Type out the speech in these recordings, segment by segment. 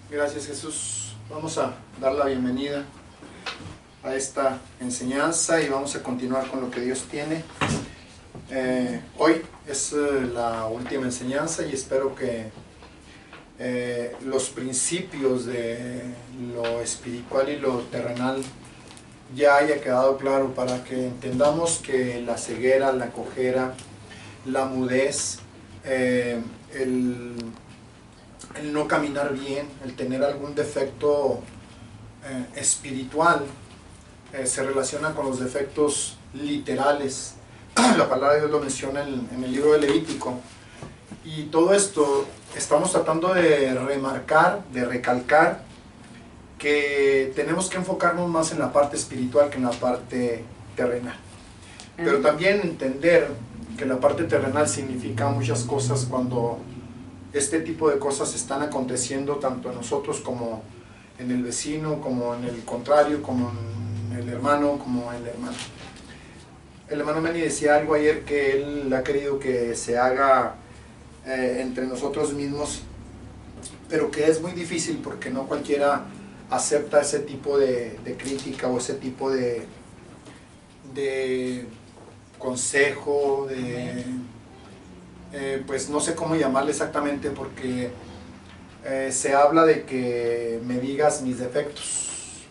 Gracias, Jesús. Vamos a dar la bienvenida a esta enseñanza y vamos a continuar con lo que Dios tiene. Hoy es la última enseñanza y espero que los principios de lo espiritual y lo terrenal ya haya quedado claro, para que entendamos que la ceguera, la cojera, la mudez, el no caminar bien, el tener algún defecto espiritual, se relaciona con los defectos literales. La palabra de Dios lo menciona en el libro de Levítico. Y todo esto estamos tratando de remarcar, de recalcar, que tenemos que enfocarnos más en la parte espiritual que en la parte terrenal. Pero también entender que la parte terrenal significa muchas cosas cuando este tipo de cosas están aconteciendo tanto en nosotros como en el vecino, como en el contrario, como en el hermano, como en la hermana. El hermano Manny decía algo ayer que él ha querido que se haga entre nosotros mismos, pero que es muy difícil porque no cualquiera acepta ese tipo de crítica o ese tipo de consejo, pues no sé cómo llamarle exactamente, porque se habla de que me digas mis defectos,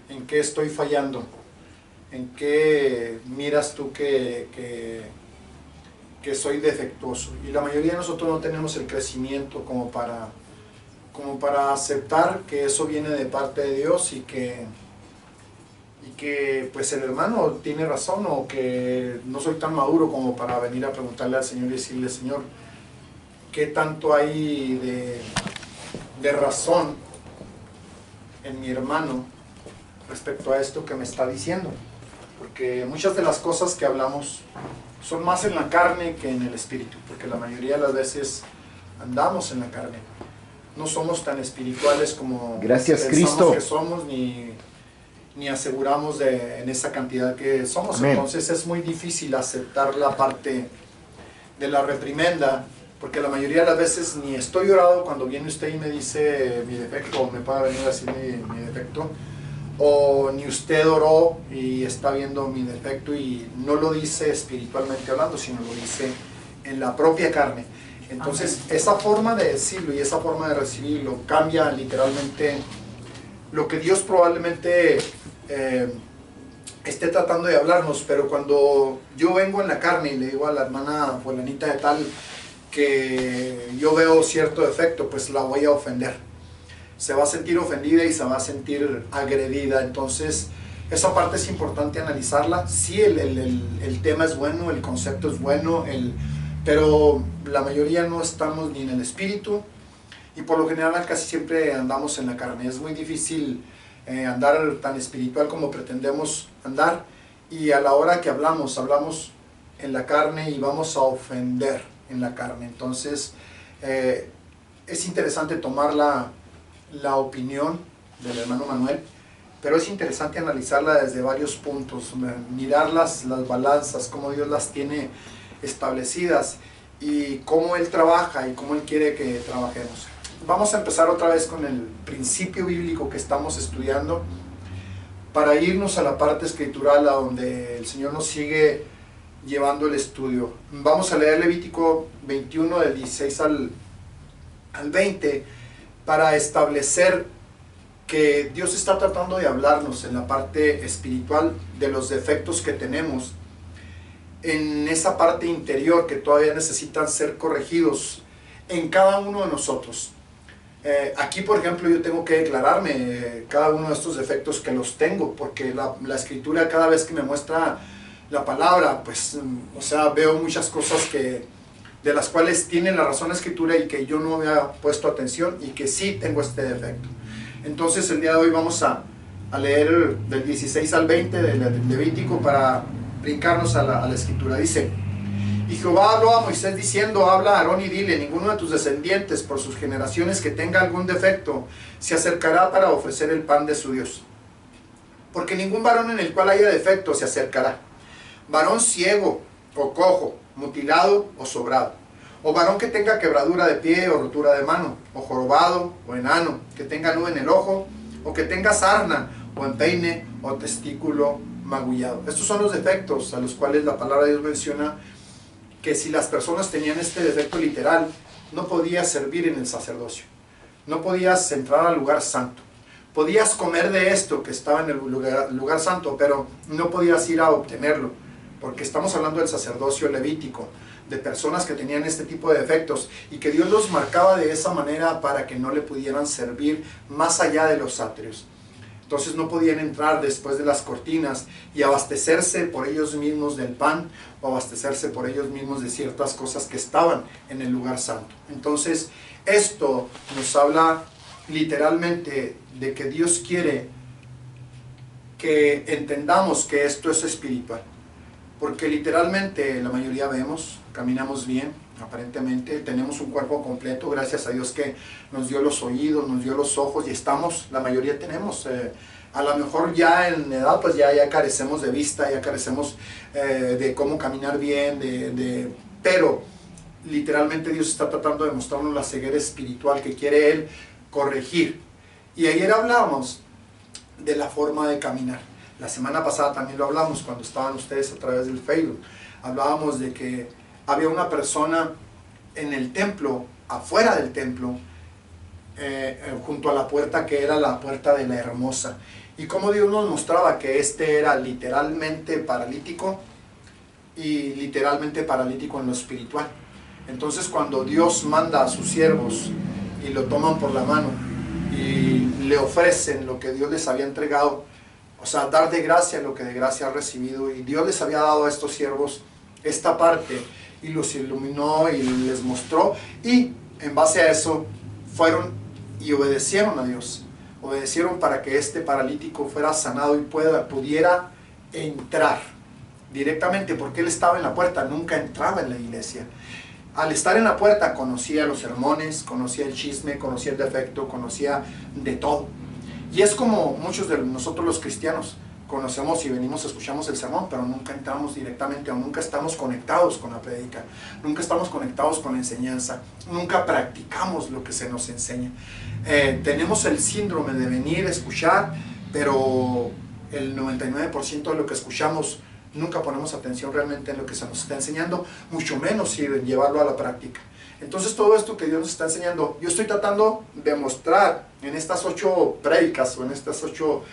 en qué estoy fallando, en qué miras tú que soy defectuoso. Y la mayoría de nosotros no tenemos el crecimiento como para aceptar que eso viene de parte de Dios y que pues el hermano tiene razón, o que no soy tan maduro como para venir a preguntarle al Señor y decirle: Señor, ¿qué tanto hay de razón en mi hermano respecto a esto que me está diciendo? Porque muchas de las cosas que hablamos son más en la carne que en el espíritu, porque la mayoría de las veces andamos en la carne. No somos tan espirituales como Gracias, pensamos Cristo. que somos, ni aseguramos en esa cantidad que somos. Amén. Entonces es muy difícil aceptar la parte de la reprimenda, porque la mayoría de las veces ni estoy orado cuando viene usted y me dice mi defecto, o me puede venir a decir mi defecto, o ni usted oró y está viendo mi defecto y no lo dice espiritualmente hablando, sino lo dice en la propia carne. Entonces esa forma de decirlo y esa forma de recibirlo cambia literalmente lo que Dios probablemente esté tratando de hablarnos. Pero cuando yo vengo en la carne y le digo a la hermana fulanita de tal que yo veo cierto defecto, pues la voy a ofender. Se va a sentir ofendida y se va a sentir agredida. Entonces esa parte es importante analizarla. Sí, el tema es bueno, el concepto es bueno, pero la mayoría no estamos ni en el espíritu, y por lo general casi siempre andamos en la carne. Es muy difícil andar tan espiritual como pretendemos andar, y a la hora que hablamos en la carne y vamos a ofender en la carne. Entonces es interesante tomar la opinión del hermano Manuel, pero es interesante analizarla desde varios puntos, mirar las balanzas, cómo Dios las tiene establecidas y cómo Él trabaja y cómo Él quiere que trabajemos. Vamos a empezar otra vez con el principio bíblico que estamos estudiando, para irnos a la parte escritural a donde el Señor nos sigue llevando el estudio. Vamos a leer Levítico 21 del 16 al 20, para establecer que Dios está tratando de hablarnos en la parte espiritual de los defectos que tenemos en esa parte interior, que todavía necesitan ser corregidos en cada uno de nosotros. Aquí, por ejemplo, yo tengo que declararme cada uno de estos defectos que los tengo, porque la escritura, cada vez que me muestra la palabra, pues, o sea, veo muchas cosas de las cuales tiene la razón la escritura y que yo no había puesto atención, y que sí tengo este defecto. Entonces el día de hoy vamos a leer del 16 al 20 del Levítico, para brincarnos a la escritura. Dice: y Jehová habló a Moisés diciendo: habla a Aarón y dile: ninguno de tus descendientes por sus generaciones que tenga algún defecto se acercará para ofrecer el pan de su Dios, porque ningún varón en el cual haya defecto se acercará, varón ciego o cojo, mutilado o sobrado, O varón que tenga quebradura de pie o rotura de mano, o jorobado o enano, que tenga nube en el ojo, o que tenga sarna o empeine o testículo magullado. Estos son los defectos a los cuales la palabra de Dios menciona que si las personas tenían este defecto literal, no podías servir en el sacerdocio, no podías entrar al lugar santo. Podías comer de esto que estaba en el lugar santo, pero no podías ir a obtenerlo, porque estamos hablando del sacerdocio levítico, de personas que tenían este tipo de defectos y que Dios los marcaba de esa manera para que no le pudieran servir más allá de los atrios. Entonces no podían entrar después de las cortinas y abastecerse por ellos mismos del pan o abastecerse por ellos mismos de ciertas cosas que estaban en el lugar santo. Entonces esto nos habla literalmente de que Dios quiere que entendamos que esto es espiritual. Porque literalmente la mayoría vemos, caminamos bien, aparentemente, tenemos un cuerpo completo, gracias a Dios que nos dio los oídos, nos dio los ojos y estamos, la mayoría tenemos, a lo mejor ya en edad pues ya carecemos de vista, ya carecemos de cómo caminar bien, pero literalmente Dios está tratando de mostrarnos la ceguera espiritual que quiere Él corregir. Y ayer hablábamos de la forma de caminar. La semana pasada también lo hablamos cuando estaban ustedes a través del Facebook. Hablábamos de que había una persona en el templo, afuera del templo, junto a la puerta que era la puerta de la hermosa. Y cómo Dios nos mostraba que este era literalmente paralítico y literalmente paralítico en lo espiritual. Entonces cuando Dios manda a sus siervos y lo toman por la mano y le ofrecen lo que Dios les había entregado, o sea, dar de gracia lo que de gracia ha recibido, y Dios les había dado a estos siervos esta parte y los iluminó y les mostró, y en base a eso fueron y obedecieron a Dios, obedecieron para que este paralítico fuera sanado y pudiera entrar directamente, porque él estaba en la puerta, nunca entraba en la iglesia. Al estar en la puerta conocía los sermones, conocía el chisme, conocía el defecto, conocía de todo. Y es como muchos de nosotros los cristianos conocemos y venimos, escuchamos el sermón, pero nunca entramos directamente o nunca estamos conectados con la prédica, nunca estamos conectados con la enseñanza, nunca practicamos lo que se nos enseña. Tenemos el síndrome de venir a escuchar, pero el 99% de lo que escuchamos nunca ponemos atención realmente en lo que se nos está enseñando, mucho menos llevarlo a la práctica. Entonces todo esto que Dios nos está enseñando, yo estoy tratando de mostrar en estas 8 prédicas o en estas 8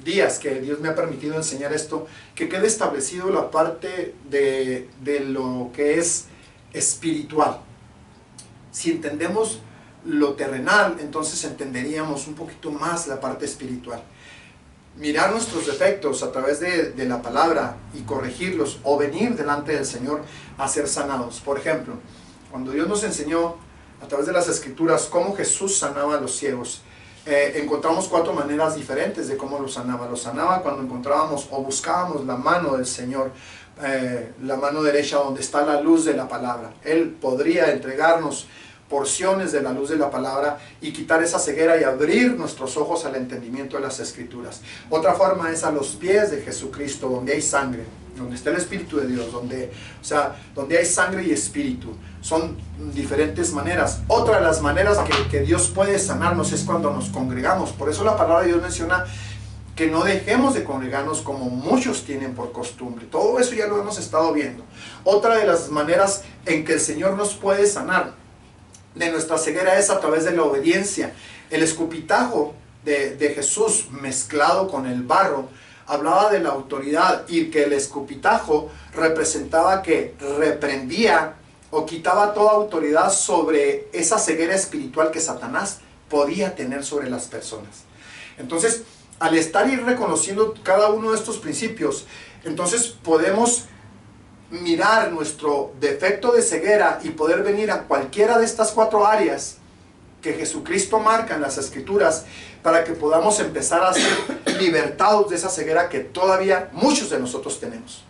días que Dios me ha permitido enseñar esto, que quede establecido la parte de lo que es espiritual. Si entendemos lo terrenal, entonces entenderíamos un poquito más la parte espiritual. Mirar nuestros defectos a través de la palabra y corregirlos, o venir delante del Señor a ser sanados. Por ejemplo, cuando Dios nos enseñó a través de las Escrituras cómo Jesús sanaba a los ciegos, encontramos 4 maneras diferentes de cómo los sanaba. Los sanaba cuando encontrábamos o buscábamos la mano del Señor, la mano derecha donde está la luz de la palabra. Él podría entregarnos porciones de la luz de la palabra y quitar esa ceguera y abrir nuestros ojos al entendimiento de las Escrituras. Otra forma es a los pies de Jesucristo, donde hay sangre, donde está el Espíritu de Dios, donde hay sangre y Espíritu. Son diferentes maneras. Otra de las maneras que Dios puede sanarnos es cuando nos congregamos. Por eso la palabra de Dios menciona que no dejemos de congregarnos como muchos tienen por costumbre. Todo eso ya lo hemos estado viendo. Otra de las maneras en que el Señor nos puede sanar de nuestra ceguera es a través de la obediencia. El escupitajo de Jesús mezclado con el barro hablaba de la autoridad, y que el escupitajo representaba que reprendía o quitaba toda autoridad sobre esa ceguera espiritual que Satanás podía tener sobre las personas. Entonces, al estar y reconociendo cada uno de estos principios, entonces podemos mirar nuestro defecto de ceguera y poder venir a cualquiera de estas 4 áreas que Jesucristo marca en las Escrituras, para que podamos empezar a ser libertados de esa ceguera que todavía muchos de nosotros tenemos.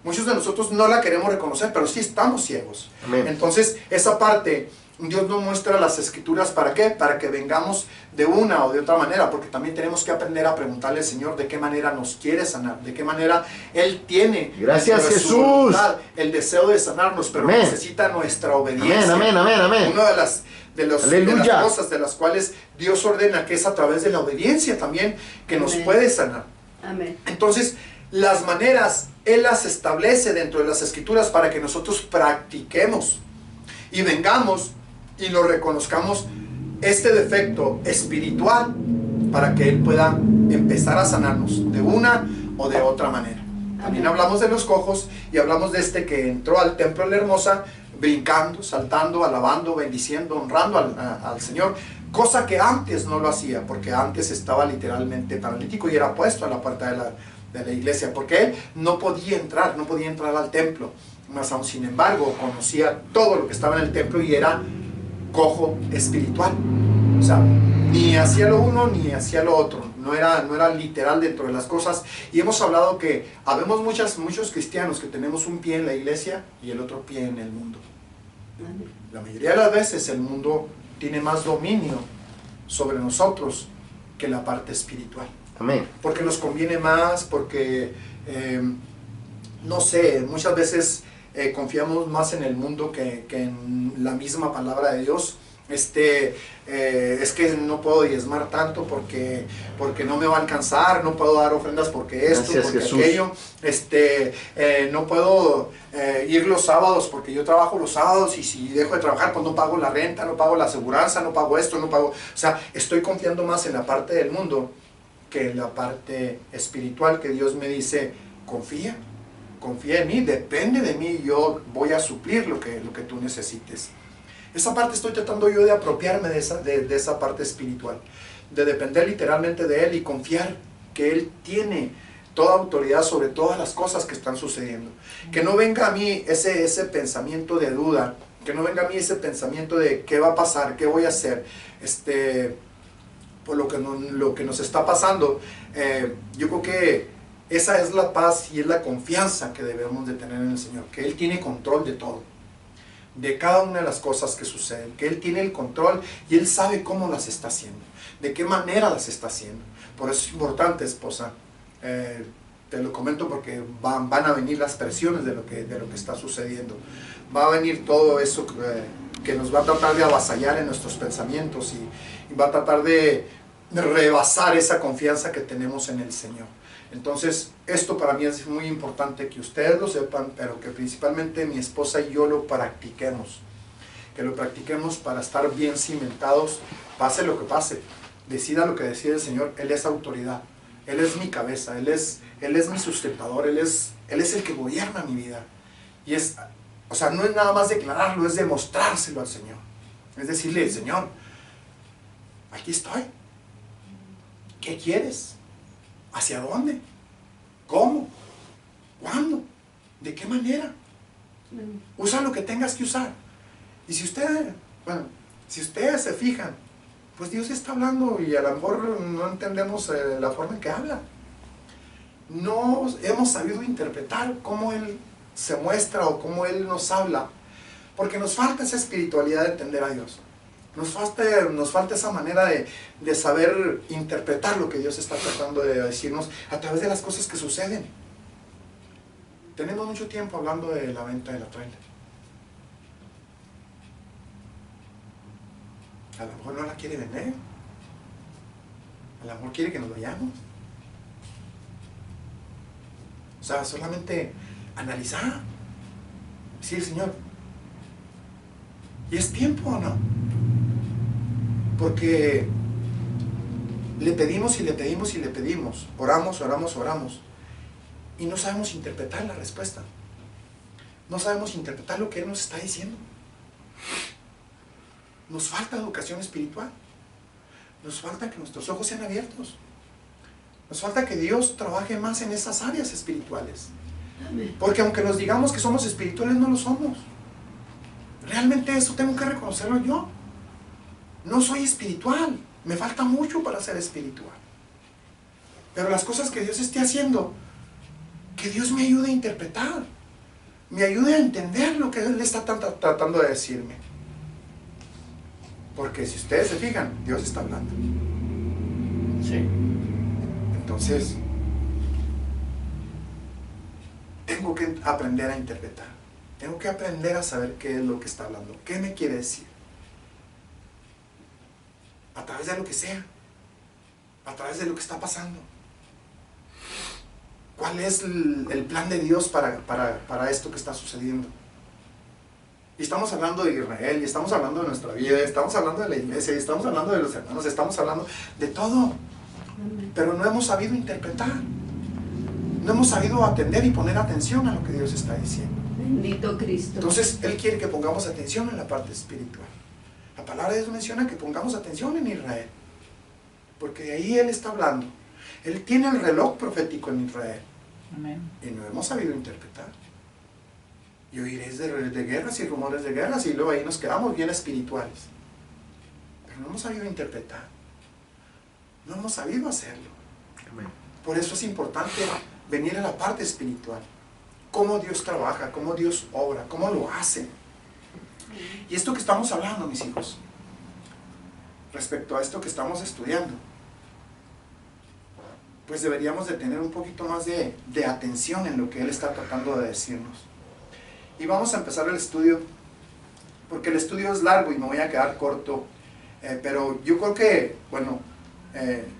Muchos de nosotros no la queremos reconocer, pero sí estamos ciegos. Amén. Entonces esa parte Dios nos muestra las escrituras, ¿para qué? Para que vengamos de una o de otra manera, porque también tenemos que aprender a preguntarle al Señor de qué manera nos quiere sanar, de qué manera Él tiene, gracias dentro de su Jesús, voluntad, el deseo de sanarnos, pero amén, necesita nuestra obediencia. amén, amén, amén, amén. Una de las Aleluya. cosas de las cuales Dios ordena, que es a través de la obediencia también que nos Amén. puede sanar. Amén. Entonces, las maneras Él las establece dentro de las escrituras para que nosotros practiquemos y vengamos y lo reconozcamos este defecto espiritual para que Él pueda empezar a sanarnos de una o de otra manera. También hablamos de los cojos y hablamos de este que entró al templo de la hermosa brincando, saltando, alabando, bendiciendo, honrando al Señor, cosa que antes no lo hacía, porque antes estaba literalmente paralítico y era puesto a la puerta de la iglesia, porque él no podía entrar al templo, mas aún sin embargo conocía todo lo que estaba en el templo y era cojo espiritual. O sea, ni hacía lo uno ni hacía lo otro, no era literal dentro de las cosas. Y hemos hablado que habemos muchos cristianos que tenemos un pie en la iglesia y el otro pie en el mundo. La mayoría de las veces el mundo tiene más dominio sobre nosotros que la parte espiritual. Amén. Porque nos conviene más, porque no sé, muchas veces confiamos más en el mundo que en la misma palabra de Dios. Es que no puedo diezmar tanto porque no me va a alcanzar, no puedo dar ofrendas porque esto, gracias, porque Jesús. aquello, no puedo ir los sábados porque yo trabajo los sábados y si dejo de trabajar pues no pago la renta, no pago la aseguranza, no pago esto, no pago, o sea, estoy confiando más en la parte del mundo que en la parte espiritual, que Dios me dice, confía en mí, depende de mí, yo voy a suplir lo que tú necesites. Esa parte estoy tratando yo de apropiarme de esa parte espiritual, de depender literalmente de Él y confiar que Él tiene toda autoridad sobre todas las cosas que están sucediendo. Que no venga a mí ese pensamiento de duda, que no venga a mí ese pensamiento de qué va a pasar, qué voy a hacer, por lo que nos está pasando. Yo creo que esa es la paz y es la confianza que debemos de tener en el Señor, que Él tiene control de todo, de cada una de las cosas que suceden, que Él tiene el control y Él sabe cómo las está haciendo, de qué manera las está haciendo. Por eso es importante, esposa, te lo comento porque van a venir las presiones de lo que está sucediendo, va a venir todo eso que nos va a tratar de avasallar en nuestros pensamientos y va a tratar de rebasar esa confianza que tenemos en el Señor. Entonces, esto para mí es muy importante que ustedes lo sepan, pero que principalmente mi esposa y yo lo practiquemos. Que lo practiquemos para estar bien cimentados, pase lo que pase, decida lo que decide el Señor. Él es autoridad, Él es mi cabeza, Él es mi sustentador, Él es el que gobierna mi vida. Y o sea, no es nada más declararlo, es demostrárselo al Señor. Es decirle, Señor, aquí estoy. ¿Qué quieres? ¿Hacia dónde? ¿Cómo? ¿Cuándo? ¿De qué manera? Usa lo que tengas que usar. Y si ustedes se fijan, pues Dios está hablando y a lo mejor no entendemos la forma en que habla. No hemos sabido interpretar cómo Él se muestra o cómo Él nos habla, porque nos falta esa espiritualidad de entender a Dios. Nos falta esa manera de saber interpretar lo que Dios está tratando de decirnos a través de las cosas que suceden. Tenemos mucho tiempo hablando de la venta de la trailer. A lo mejor no la quiere vender. A lo mejor quiere que nos vayamos. O sea, solamente analizar. Decir, Señor, ¿y es tiempo o no? Porque le pedimos y le pedimos y le pedimos, oramos y no sabemos interpretar la respuesta, no sabemos interpretar lo que Él nos está diciendo. Nos falta educación espiritual, nos falta que nuestros ojos sean abiertos, nos falta que Dios trabaje más en esas áreas espirituales, porque aunque nos digamos que somos espirituales, no lo somos. Realmente eso tengo que reconocerlo yo. No soy espiritual, me falta mucho para ser espiritual. Pero las cosas que Dios esté haciendo, que Dios me ayude a interpretar, me ayude a entender lo que Él está tratando de decirme. Porque si ustedes se fijan, Dios está hablando. Sí. Entonces, tengo que aprender a interpretar. Tengo que aprender a saber qué es lo que está hablando. ¿Qué me quiere decir? A través de lo que sea. A través de lo que está pasando. ¿Cuál es el plan de Dios para esto que está sucediendo? Y estamos hablando de Israel, y estamos hablando de nuestra vida, estamos hablando de la iglesia, y estamos hablando de los hermanos, estamos hablando de todo. Pero no hemos sabido interpretar. No hemos sabido atender y poner atención a lo que Dios está diciendo. Bendito Cristo. Entonces, Él quiere que pongamos atención en la parte espiritual. La palabra de Dios menciona que pongamos atención en Israel. Porque de ahí Él está hablando. Él tiene el reloj profético en Israel. Amén. Y no hemos sabido interpretar. Y oiréis de guerras y rumores de guerras, y luego ahí nos quedamos bien espirituales. Pero no hemos sabido interpretar. No hemos sabido hacerlo. Amén. Por eso es importante venir a la parte espiritual. Cómo Dios trabaja, cómo Dios obra, cómo lo hace. Y esto que estamos hablando, mis hijos, respecto a esto que estamos estudiando, pues deberíamos de tener un poquito más de atención en lo que Él está tratando de decirnos. Y vamos a empezar el estudio, porque el estudio es largo y me voy a quedar corto, pero yo creo que, bueno,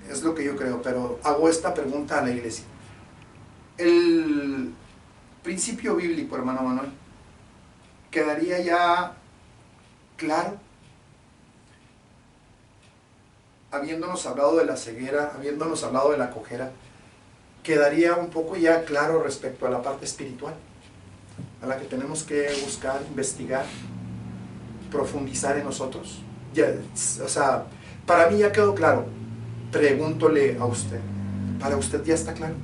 es lo que yo creo, pero hago esta pregunta a la iglesia. El principio bíblico, hermano Manuel, ¿quedaría ya claro? Habiéndonos hablado de la ceguera, habiéndonos hablado de la cojera, quedaría un poco ya claro respecto a la parte espiritual, a la que tenemos que buscar, investigar, profundizar en nosotros. Ya, o sea, para mí ya quedó claro. Pregúntole a usted, ¿para usted ya está claro?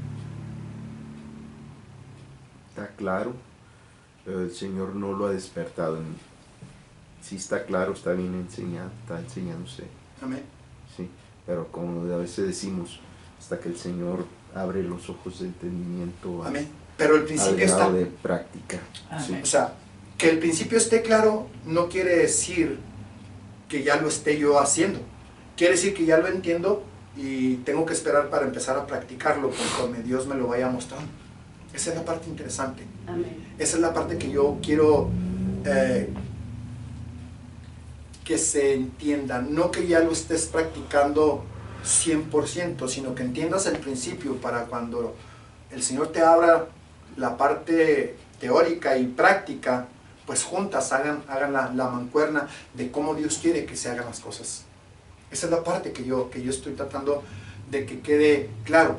Está claro, pero el Señor no lo ha despertado en mí. Sí está claro, está bien enseñado, está enseñando usted. Amén. Sí, pero como a veces decimos, hasta que el Señor abre los ojos de entendimiento Amén. Pero el al principio grado está. de práctica. Sí. Amén. O sea, que el principio esté claro no quiere decir que ya lo esté yo haciendo. Quiere decir que ya lo entiendo y tengo que esperar para empezar a practicarlo conforme Dios me lo vaya mostrando. Esa es la parte interesante. Amén. Esa es la parte que yo quiero que se entienda. No que ya lo estés practicando 100%, sino que entiendas el principio para cuando el Señor te abra la parte teórica y práctica, pues juntas hagan la mancuerna de cómo Dios quiere que se hagan las cosas. Esa es la parte que yo estoy tratando de que quede claro.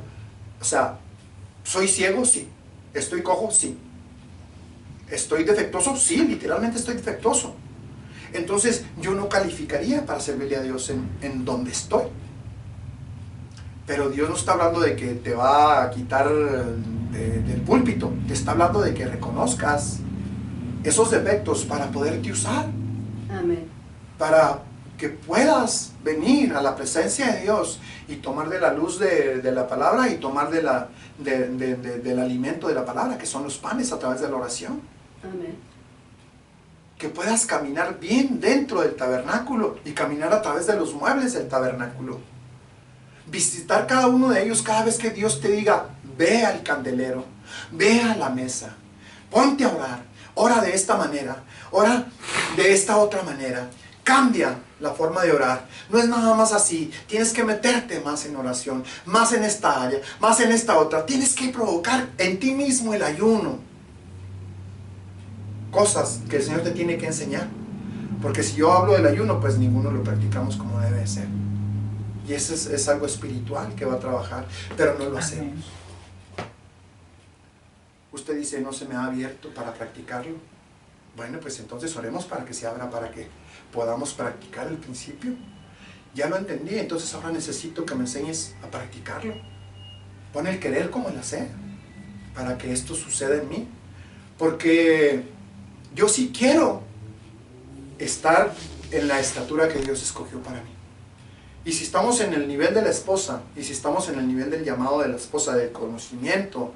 O sea, ¿soy ciego? Sí. ¿Estoy cojo? Sí. ¿Estoy defectuoso? Sí, literalmente estoy defectuoso. Entonces yo no calificaría para servirle a Dios en donde estoy. Pero Dios no está hablando de que te va a quitar del púlpito. Te está hablando de que reconozcas esos defectos para poderte usar. Amén. Para que puedas venir a la presencia de Dios y tomar de la luz de la palabra y tomar del alimento de la palabra, que son los panes a través de la oración. Amén. Que puedas caminar bien dentro del tabernáculo y caminar a través de los muebles del tabernáculo. Visitar cada uno de ellos cada vez que Dios te diga, ve al candelero, ve a la mesa, ponte a orar, ora de esta manera, ora de esta otra manera. Cambia la forma de orar. No es nada más así. Tienes que meterte más en oración, más en esta área, más en esta otra. Tienes que provocar en ti mismo el ayuno. Cosas que el Señor te tiene que enseñar. Porque si yo hablo del ayuno, pues ninguno lo practicamos como debe ser. Y eso es algo espiritual que va a trabajar, pero no lo hacemos. Amén. Usted dice, no se me ha abierto para practicarlo. Bueno, pues entonces oremos para que se abra, para que podamos practicar el principio. Ya lo entendí, entonces ahora necesito que me enseñes a practicarlo. Pon el querer como el hacer, para que esto suceda en mí. Porque yo sí quiero estar en la estatura que Dios escogió para mí. Y si estamos en el nivel de la esposa, y si estamos en el nivel del llamado de la esposa, del conocimiento,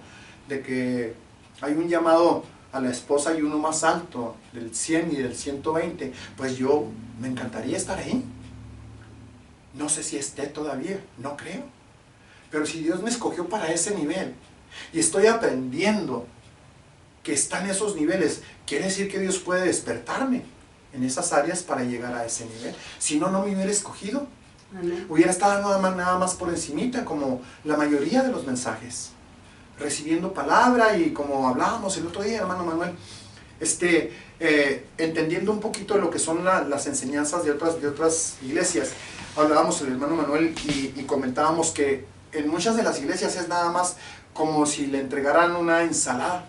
de que hay un llamado a la esposa y uno más alto, del 100 y del 120, pues yo me encantaría estar ahí. No sé si esté todavía, no creo. Pero si Dios me escogió para ese nivel y estoy aprendiendo que está en esos niveles, quiere decir que Dios puede despertarme en esas áreas para llegar a ese nivel. Si no, no me hubiera escogido. Amén. Hubiera estado nada más por encimita, como la mayoría de los mensajes, recibiendo palabra y como hablábamos el otro día, hermano Manuel, entendiendo un poquito de lo que son las enseñanzas de otras iglesias. Hablábamos el hermano Manuel y comentábamos que en muchas de las iglesias es nada más como si le entregaran una ensalada.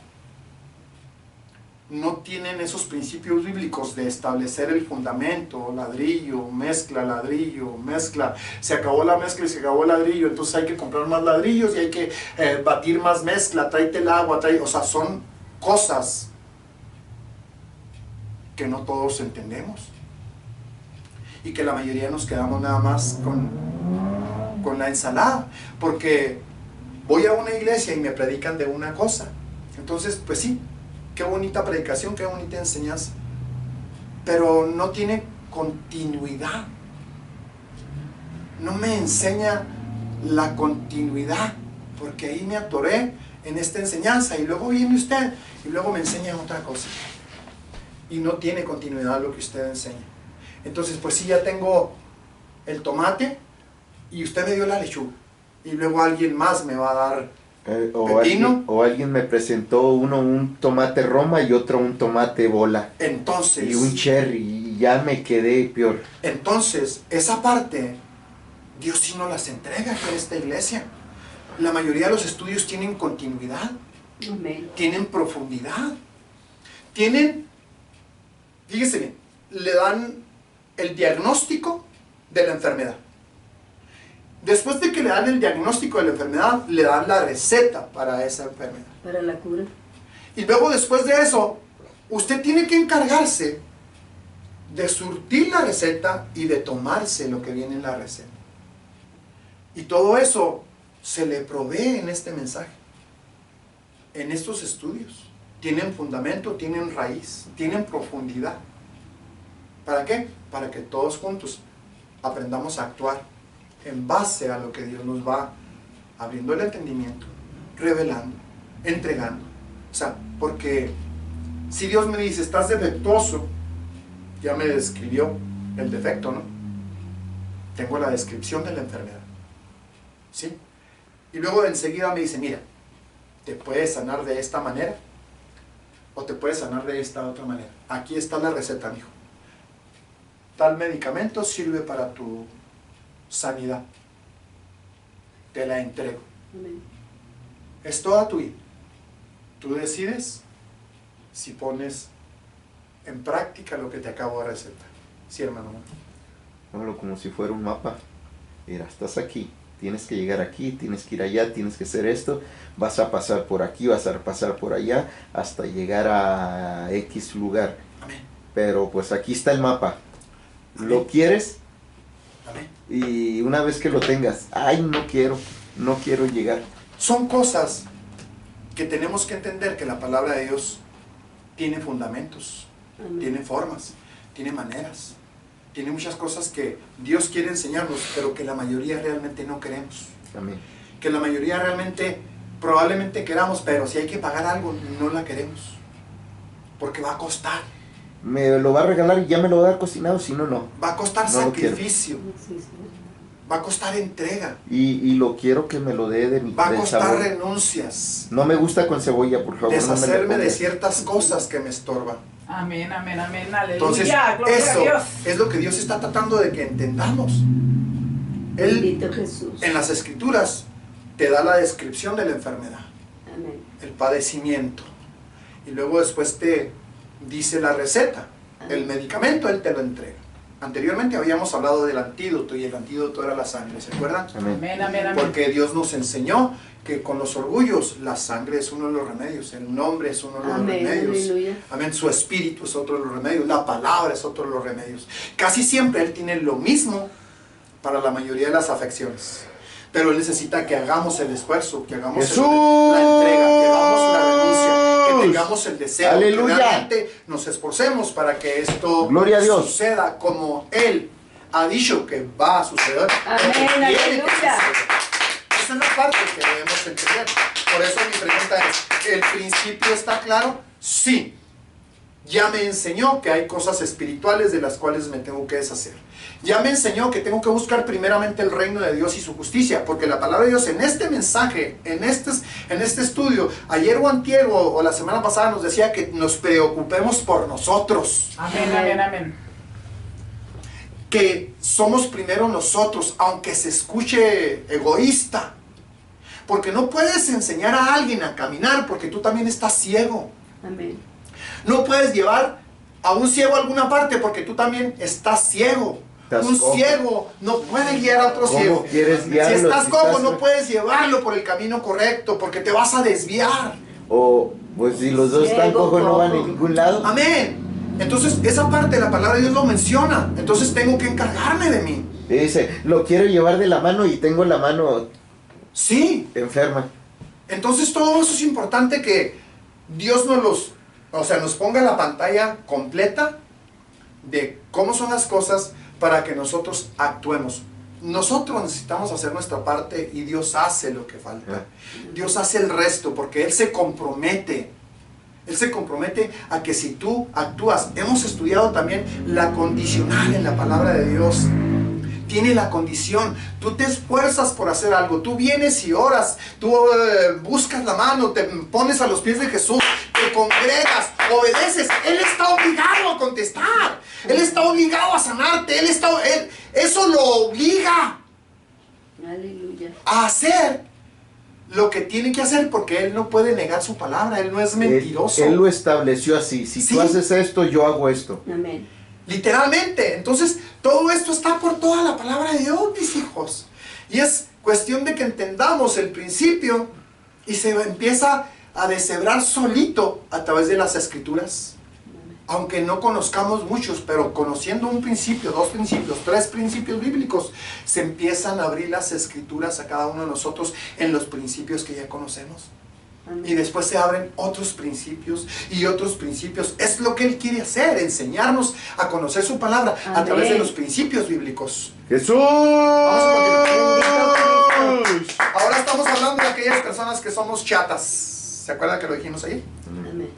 No tienen esos principios bíblicos de establecer el fundamento, ladrillo, mezcla, se acabó la mezcla y se acabó el ladrillo, entonces hay que comprar más ladrillos y hay que batir más mezcla, tráete el agua, o sea, son cosas que no todos entendemos y que la mayoría nos quedamos nada más con la ensalada, porque voy a una iglesia y me predican de una cosa, entonces pues sí, qué bonita predicación, qué bonita enseñanza, pero no tiene continuidad, no me enseña la continuidad, porque ahí me atoré en esta enseñanza y luego viene usted y luego me enseña otra cosa y no tiene continuidad lo que usted enseña. Entonces pues sí, ya tengo el tomate y usted me dio la lechuga y luego alguien más me va a dar o alguien me presentó un tomate Roma y otro un tomate bola. Entonces, y un cherry, y ya me quedé peor. Entonces, esa parte, Dios sí nos las entrega aquí en esta iglesia. La mayoría de los estudios tienen continuidad, Amén. tienen profundidad, tienen, fíjese bien, le dan el diagnóstico de la enfermedad. Después de que le dan el diagnóstico de la enfermedad, le dan la receta para esa enfermedad. Para la cura. Y luego después de eso, usted tiene que encargarse de surtir la receta y de tomarse lo que viene en la receta. Y todo eso se le provee en este mensaje, en estos estudios. Tienen fundamento, tienen raíz, tienen profundidad. ¿Para qué? Para que todos juntos aprendamos a actuar en base a lo que Dios nos va abriendo el entendimiento, revelando, entregando. O sea, porque si Dios me dice, estás defectuoso, ya me describió el defecto, ¿no? Tengo la descripción de la enfermedad, ¿sí? Y luego enseguida me dice, mira, te puedes sanar de esta manera o te puedes sanar de esta otra manera. Aquí está la receta, mijo. Tal medicamento sirve para tu sanidad. Te la entrego. Amén. Es toda tuya. Tú decides si pones en práctica lo que te acabo de recetar. Sí, hermano. Bueno, como si fuera un mapa. Mira, estás aquí, tienes que llegar aquí, tienes que ir allá, tienes que hacer esto, vas a pasar por aquí, vas a pasar por allá, hasta llegar a X lugar. Amén. Pero pues aquí está el mapa. Amén. ¿Lo quieres? Amén. Y una vez que lo tengas, ay, no quiero llegar. Son cosas que tenemos que entender, que la palabra de Dios tiene fundamentos, Amén. tiene formas, tiene maneras, tiene muchas cosas que Dios quiere enseñarnos, pero que la mayoría realmente no queremos. Amén. Que la mayoría realmente, probablemente queramos, pero si hay que pagar algo, no la queremos. Porque va a costar. Me lo va a regalar y ya me lo va a dar cocinado, si no, no. Va a costar No lo quiero. sacrificio, Sí, sí. va a costar entrega, Y lo quiero que me lo dé de mi va a del costar sabor. renuncias, No me gusta con cebolla, por favor. deshacerme no me le de pongas. ciertas cosas que me estorban. Amén, amén, amén, aleluya. Entonces, Gloria eso a Dios. es lo que Dios está tratando de que entendamos. Él, Bendito Jesús. en las Escrituras, te da la descripción de la enfermedad, Amén. el padecimiento, y luego después te dice la receta, el medicamento, Él te lo entrega. Anteriormente habíamos hablado del antídoto, y el antídoto era la sangre, ¿se acuerdan? Amén. Amén, amén, amén. Porque Dios nos enseñó que con los orgullos la sangre es uno de los remedios, el nombre es uno de los Amén. remedios. Aleluya. Amén, su espíritu es otro de los remedios, la palabra es otro de los remedios. Casi siempre Él tiene lo mismo para la mayoría de las afecciones, pero Él necesita que hagamos el esfuerzo, que hagamos ¡Jesús! la entrega, que hagamos la renuncia, que que tengamos el deseo, Aleluya. que realmente nos esforcemos para que esto Gloria a Dios. suceda como Él ha dicho que va a suceder. Amén, o que tiene que aleluya. suceder. Esa es la parte que debemos entender. Por eso mi pregunta es, ¿el principio está claro? Sí. Ya me enseñó que hay cosas espirituales de las cuales me tengo que deshacer. Ya me enseñó que tengo que buscar primeramente el reino de Dios y su justicia, porque la palabra de Dios en este mensaje, en este estudio, ayer o antier o la semana pasada nos decía que nos preocupemos por nosotros, Amén, amén, amén. que somos primero nosotros, aunque se escuche egoísta, porque no puedes enseñar a alguien a caminar porque tú también estás ciego. Amén. No puedes llevar a un ciego a alguna parte porque tú también estás ciego. Estás Un cojo. ciego no puede guiar a otro ¿Cómo ciego. quieres guiarlo Si estás si cojo, estás- no puedes llevarlo por el camino correcto porque te vas a desviar. O, pues si los dos están Ciego, cojos no van a cojo. ningún lado. Amén. Entonces, esa parte de la palabra de Dios lo menciona. Entonces, tengo que encargarme de mí. Y dice, lo quiero llevar de la mano y tengo la mano Sí. enferma. Entonces, todo eso es importante que Dios nos ponga en la pantalla completa de cómo son las cosas para que nosotros actuemos. Nosotros necesitamos hacer nuestra parte y Dios hace lo que falta. Dios hace el resto porque Él se compromete. Él se compromete a que si tú actúas, hemos estudiado también la condicional en la palabra de Dios. Tiene la condición, tú te esfuerzas por hacer algo, tú vienes y oras, tú buscas la mano, te pones a los pies de Jesús, te congregas, obedeces. Él está obligado a contestar, Él está obligado a sanarte, eso lo obliga Aleluya. a hacer lo que tiene que hacer porque Él no puede negar su palabra, Él no es mentiroso. Él lo estableció así. Si Sí. tú haces esto, yo hago esto. Amén. Literalmente. Entonces, todo esto está por toda la palabra de Dios, mis hijos. Y es cuestión de que entendamos el principio y se empieza a deshebrar solito a través de las escrituras. Aunque no conozcamos muchos, pero conociendo un principio, 2 principios, 3 principios bíblicos, se empiezan a abrir las escrituras a cada uno de nosotros en los principios que ya conocemos. Amén. Y después se abren otros principios y otros principios. Es lo que Él quiere hacer, enseñarnos a conocer su palabra a Amén. través de los principios bíblicos. ¡Jesús! Ahora estamos hablando de aquellas personas que somos chatas. ¿Se acuerdan que lo dijimos ahí? Amén.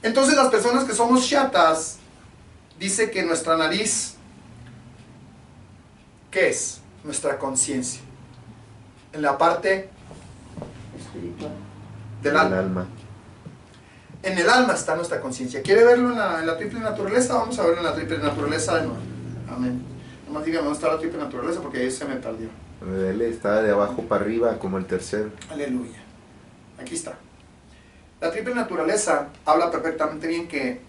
Entonces las personas que somos chatas, dice que nuestra nariz, ¿qué es? Nuestra conciencia. En la parte Espiritual. del El alma. alma. En el alma está nuestra conciencia. ¿Quiere verlo en la triple naturaleza? Vamos a verlo en la triple naturaleza de nuevo. Amén. Nomás dígame dónde está la triple naturaleza porque ahí se me perdió. Él está de abajo para arriba como el tercero. Aleluya. Aquí está. La triple naturaleza habla perfectamente bien que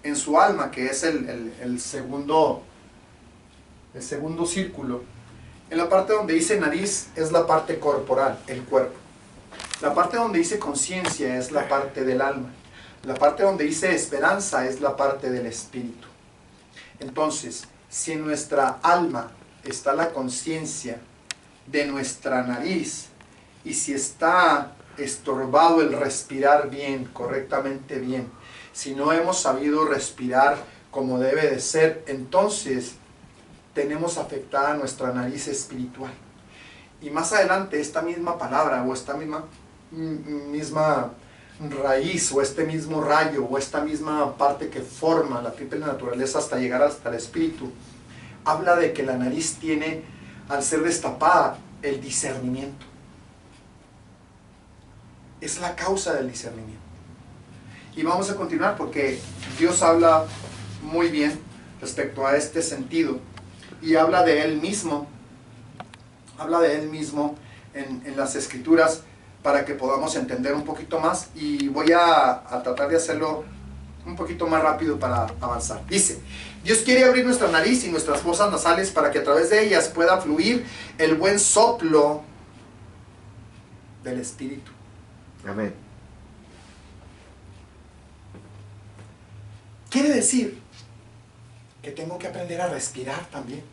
en su alma, que es el segundo círculo, en la parte donde dice nariz es la parte corporal, el cuerpo. La parte donde dice conciencia es la parte del alma. La parte donde dice esperanza es la parte del espíritu. Entonces, si en nuestra alma está la conciencia de nuestra nariz y si está estorbado el respirar bien, correctamente bien, si no hemos sabido respirar como debe de ser, entonces tenemos afectada nuestra nariz espiritual. Y más adelante esta misma palabra o esta misma raíz o este mismo rayo o esta misma parte que forma la triple naturaleza hasta llegar hasta el espíritu, habla de que la nariz tiene, al ser destapada, el discernimiento. Es la causa del discernimiento. Y vamos a continuar porque Dios habla muy bien respecto a este sentido y habla de Él mismo en las escrituras para que podamos entender un poquito más, y voy a tratar de hacerlo un poquito más rápido para avanzar. Dice, Dios quiere abrir nuestra nariz y nuestras fosas nasales para que a través de ellas pueda fluir el buen soplo del Espíritu. Amén. Quiere decir que tengo que aprender a respirar también.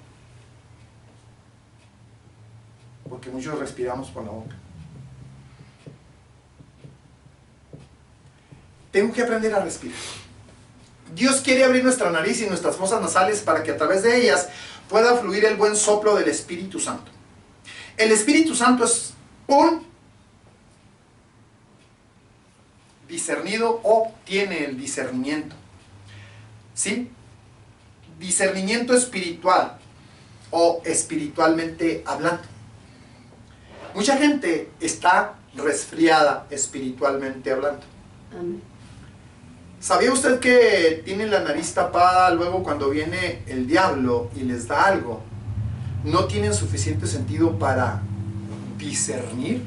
Porque muchos respiramos por la boca. Tengo que aprender a respirar. Dios quiere abrir nuestra nariz y nuestras fosas nasales para que a través de ellas pueda fluir el buen soplo del Espíritu Santo. El Espíritu Santo es un discernido o tiene el discernimiento. ¿Sí? Discernimiento espiritual o espiritualmente hablando. Mucha gente está resfriada espiritualmente hablando. Amén. ¿Sabía usted que tienen la nariz tapada luego cuando viene el diablo y les da algo? No tienen suficiente sentido para discernir.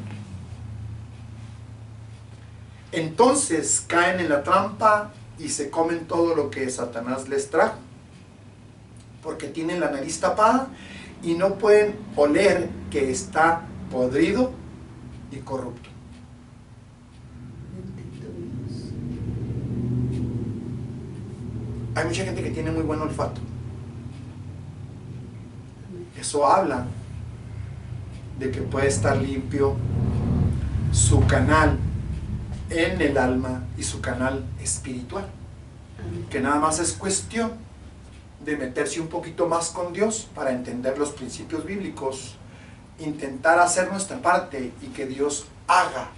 Entonces caen en la trampa y se comen todo lo que Satanás les trajo. Porque tienen la nariz tapada y no pueden oler que está podrido y corrupto. Bendito Dios. Hay mucha gente que tiene muy buen olfato. Amén. Eso habla de que puede estar limpio su canal en el alma y su canal espiritual. Amén. Que nada más es cuestión de meterse un poquito más con Dios para entender los principios bíblicos, intentar hacer nuestra parte y que Dios haga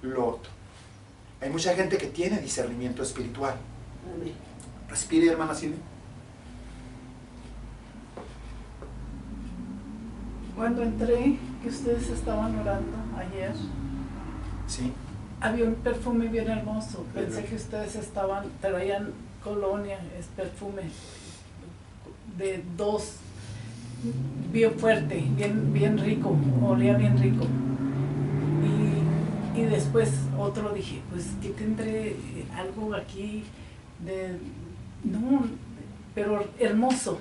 lo otro. Hay mucha gente que tiene discernimiento espiritual. Amén. Respire, hermana Silvia. Cuando entré, que ustedes estaban orando ayer, Sí. había un perfume bien hermoso. Pensé que ustedes traían colonia, es perfume de dos, bien fuerte, bien rico, olía bien rico. Y después otro dije, pues que tendré algo aquí no, pero hermoso.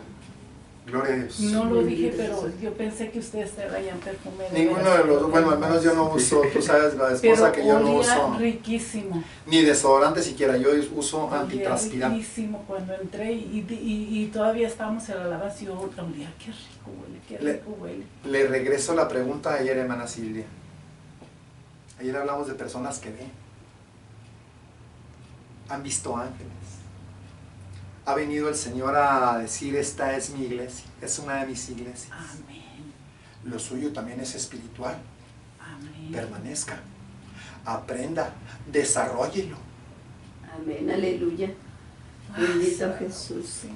Gloria a Dios. No lo dije, pero yo pensé que ustedes traían perfume. Ninguno de los, bueno, al menos yo no uso, tú sabes, la esposa pero que yo no olía uso riquísimo. ni desodorante siquiera, yo uso Olía antitranspirante. riquísimo cuando entré y todavía estábamos en la alabanza y yo olía, qué rico huele, qué rico huele. Le regreso la pregunta de ayer, hermana Silvia. Ayer hablamos de personas que ven. Han visto ángeles. Ha venido el Señor a decir, esta es mi iglesia, es una de mis iglesias. Amén, Lo suyo también es espiritual. amén. Permanezca, aprenda, desarrollelo. Amén. Aleluya. Bendito Jesús. Sí.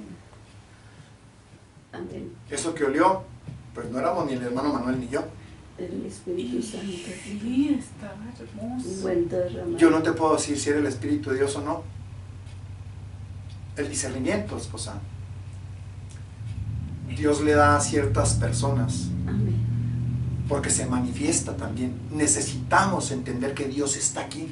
Amén. Eso que olió, pues no éramos ni el hermano Manuel ni yo. El Espíritu Santo. Sí, estaba Un hermoso. buen derramado. Yo no te puedo decir si era el Espíritu de Dios o no. El discernimiento, esposa. Dios le da a ciertas personas Amén. porque se manifiesta también. Necesitamos entender que Dios está aquí.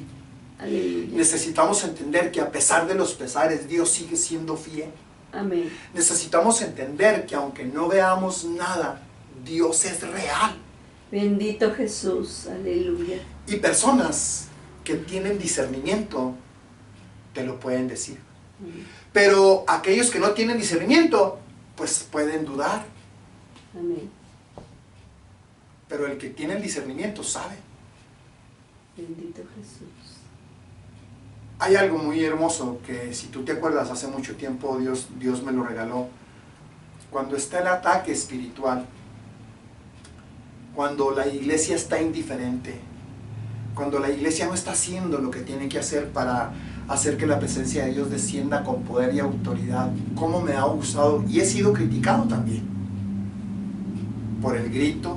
Aleluya. Necesitamos entender que a pesar de los pesares, Dios sigue siendo fiel. Amén. Necesitamos entender que aunque no veamos nada, Dios es real. Bendito Jesús. Aleluya. Y personas que tienen discernimiento te lo pueden decir. Amén. Pero aquellos que no tienen discernimiento, pues pueden dudar. Amén. Pero el que tiene el discernimiento sabe. Bendito Jesús. Hay algo muy hermoso que si tú te acuerdas hace mucho tiempo Dios me lo regaló. Cuando está el ataque espiritual, cuando la iglesia está indiferente, cuando la iglesia no está haciendo lo que tiene que hacer para hacer que la presencia de Dios descienda con poder y autoridad, cómo me ha usado y he sido criticado también por el grito,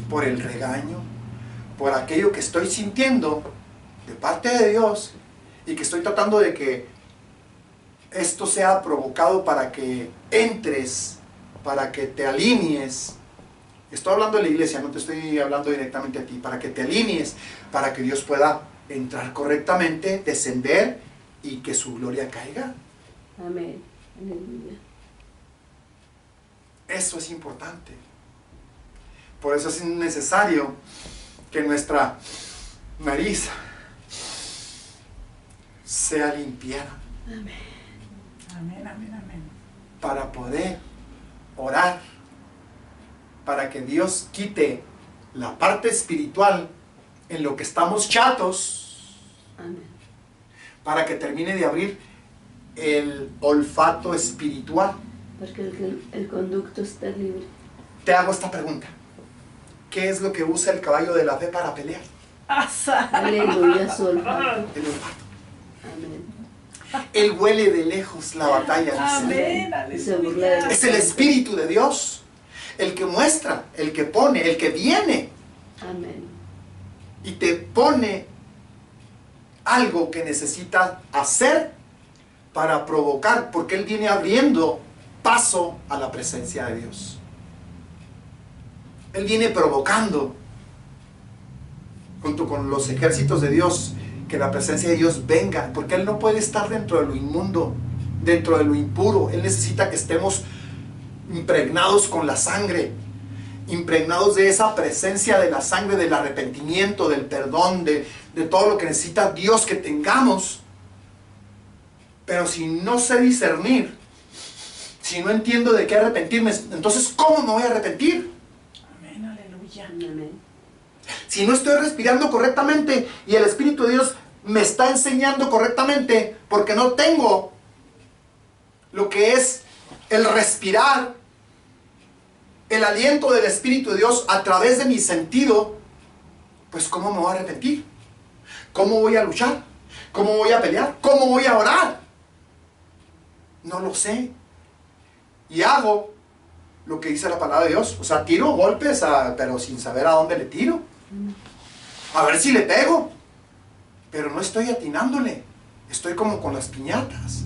por el regaño, por aquello que estoy sintiendo de parte de Dios y que estoy tratando de que esto sea provocado para que entres, para que te alinees. Estoy hablando de la iglesia, no te estoy hablando directamente a ti, para que te alinees, para que Dios pueda entrar correctamente, descender y que su gloria caiga. Amén. Aleluya. Eso es importante. Por eso es necesario que nuestra nariz sea limpiada Amén. Amén, amén, amén. para poder orar, para que Dios quite la parte espiritual en lo que estamos chatos, Amén. para que termine de abrir el olfato espiritual. Porque el conducto está libre. Te hago esta pregunta. ¿Qué es lo que usa el caballo de la fe para pelear? Aleluya, su olfato. El olfato. Amén. Él huele de lejos la batalla. dice. Amén, Y se burla de aleluya. Es el Espíritu de Dios, el que muestra, el que pone, el que viene Amén. y te pone algo que necesitas hacer para provocar, porque Él viene abriendo paso a la presencia de Dios. Él viene provocando, junto con los ejércitos de Dios, que la presencia de Dios venga, porque Él no puede estar dentro de lo inmundo, dentro de lo impuro. Él necesita que estemos impregnados con la sangre, impregnados de esa presencia de la sangre, del arrepentimiento, del perdón, de todo lo que necesita Dios que tengamos. Pero si no sé discernir, si no entiendo de qué arrepentirme, entonces ¿cómo me voy a arrepentir? Amén, aleluya. Amén. Si no estoy respirando correctamente y el Espíritu de Dios me está enseñando correctamente, porque no tengo lo que es el respirar, el aliento del Espíritu de Dios a través de mi sentido, pues ¿cómo me voy a arrepentir? ¿Cómo voy a luchar? ¿Cómo voy a pelear? ¿Cómo voy a orar? No lo sé. Y hago lo que dice la palabra de Dios. O sea, tiro golpes, pero sin saber a dónde le tiro. A ver si le pego. Pero no estoy atinándole. Estoy como con las piñatas.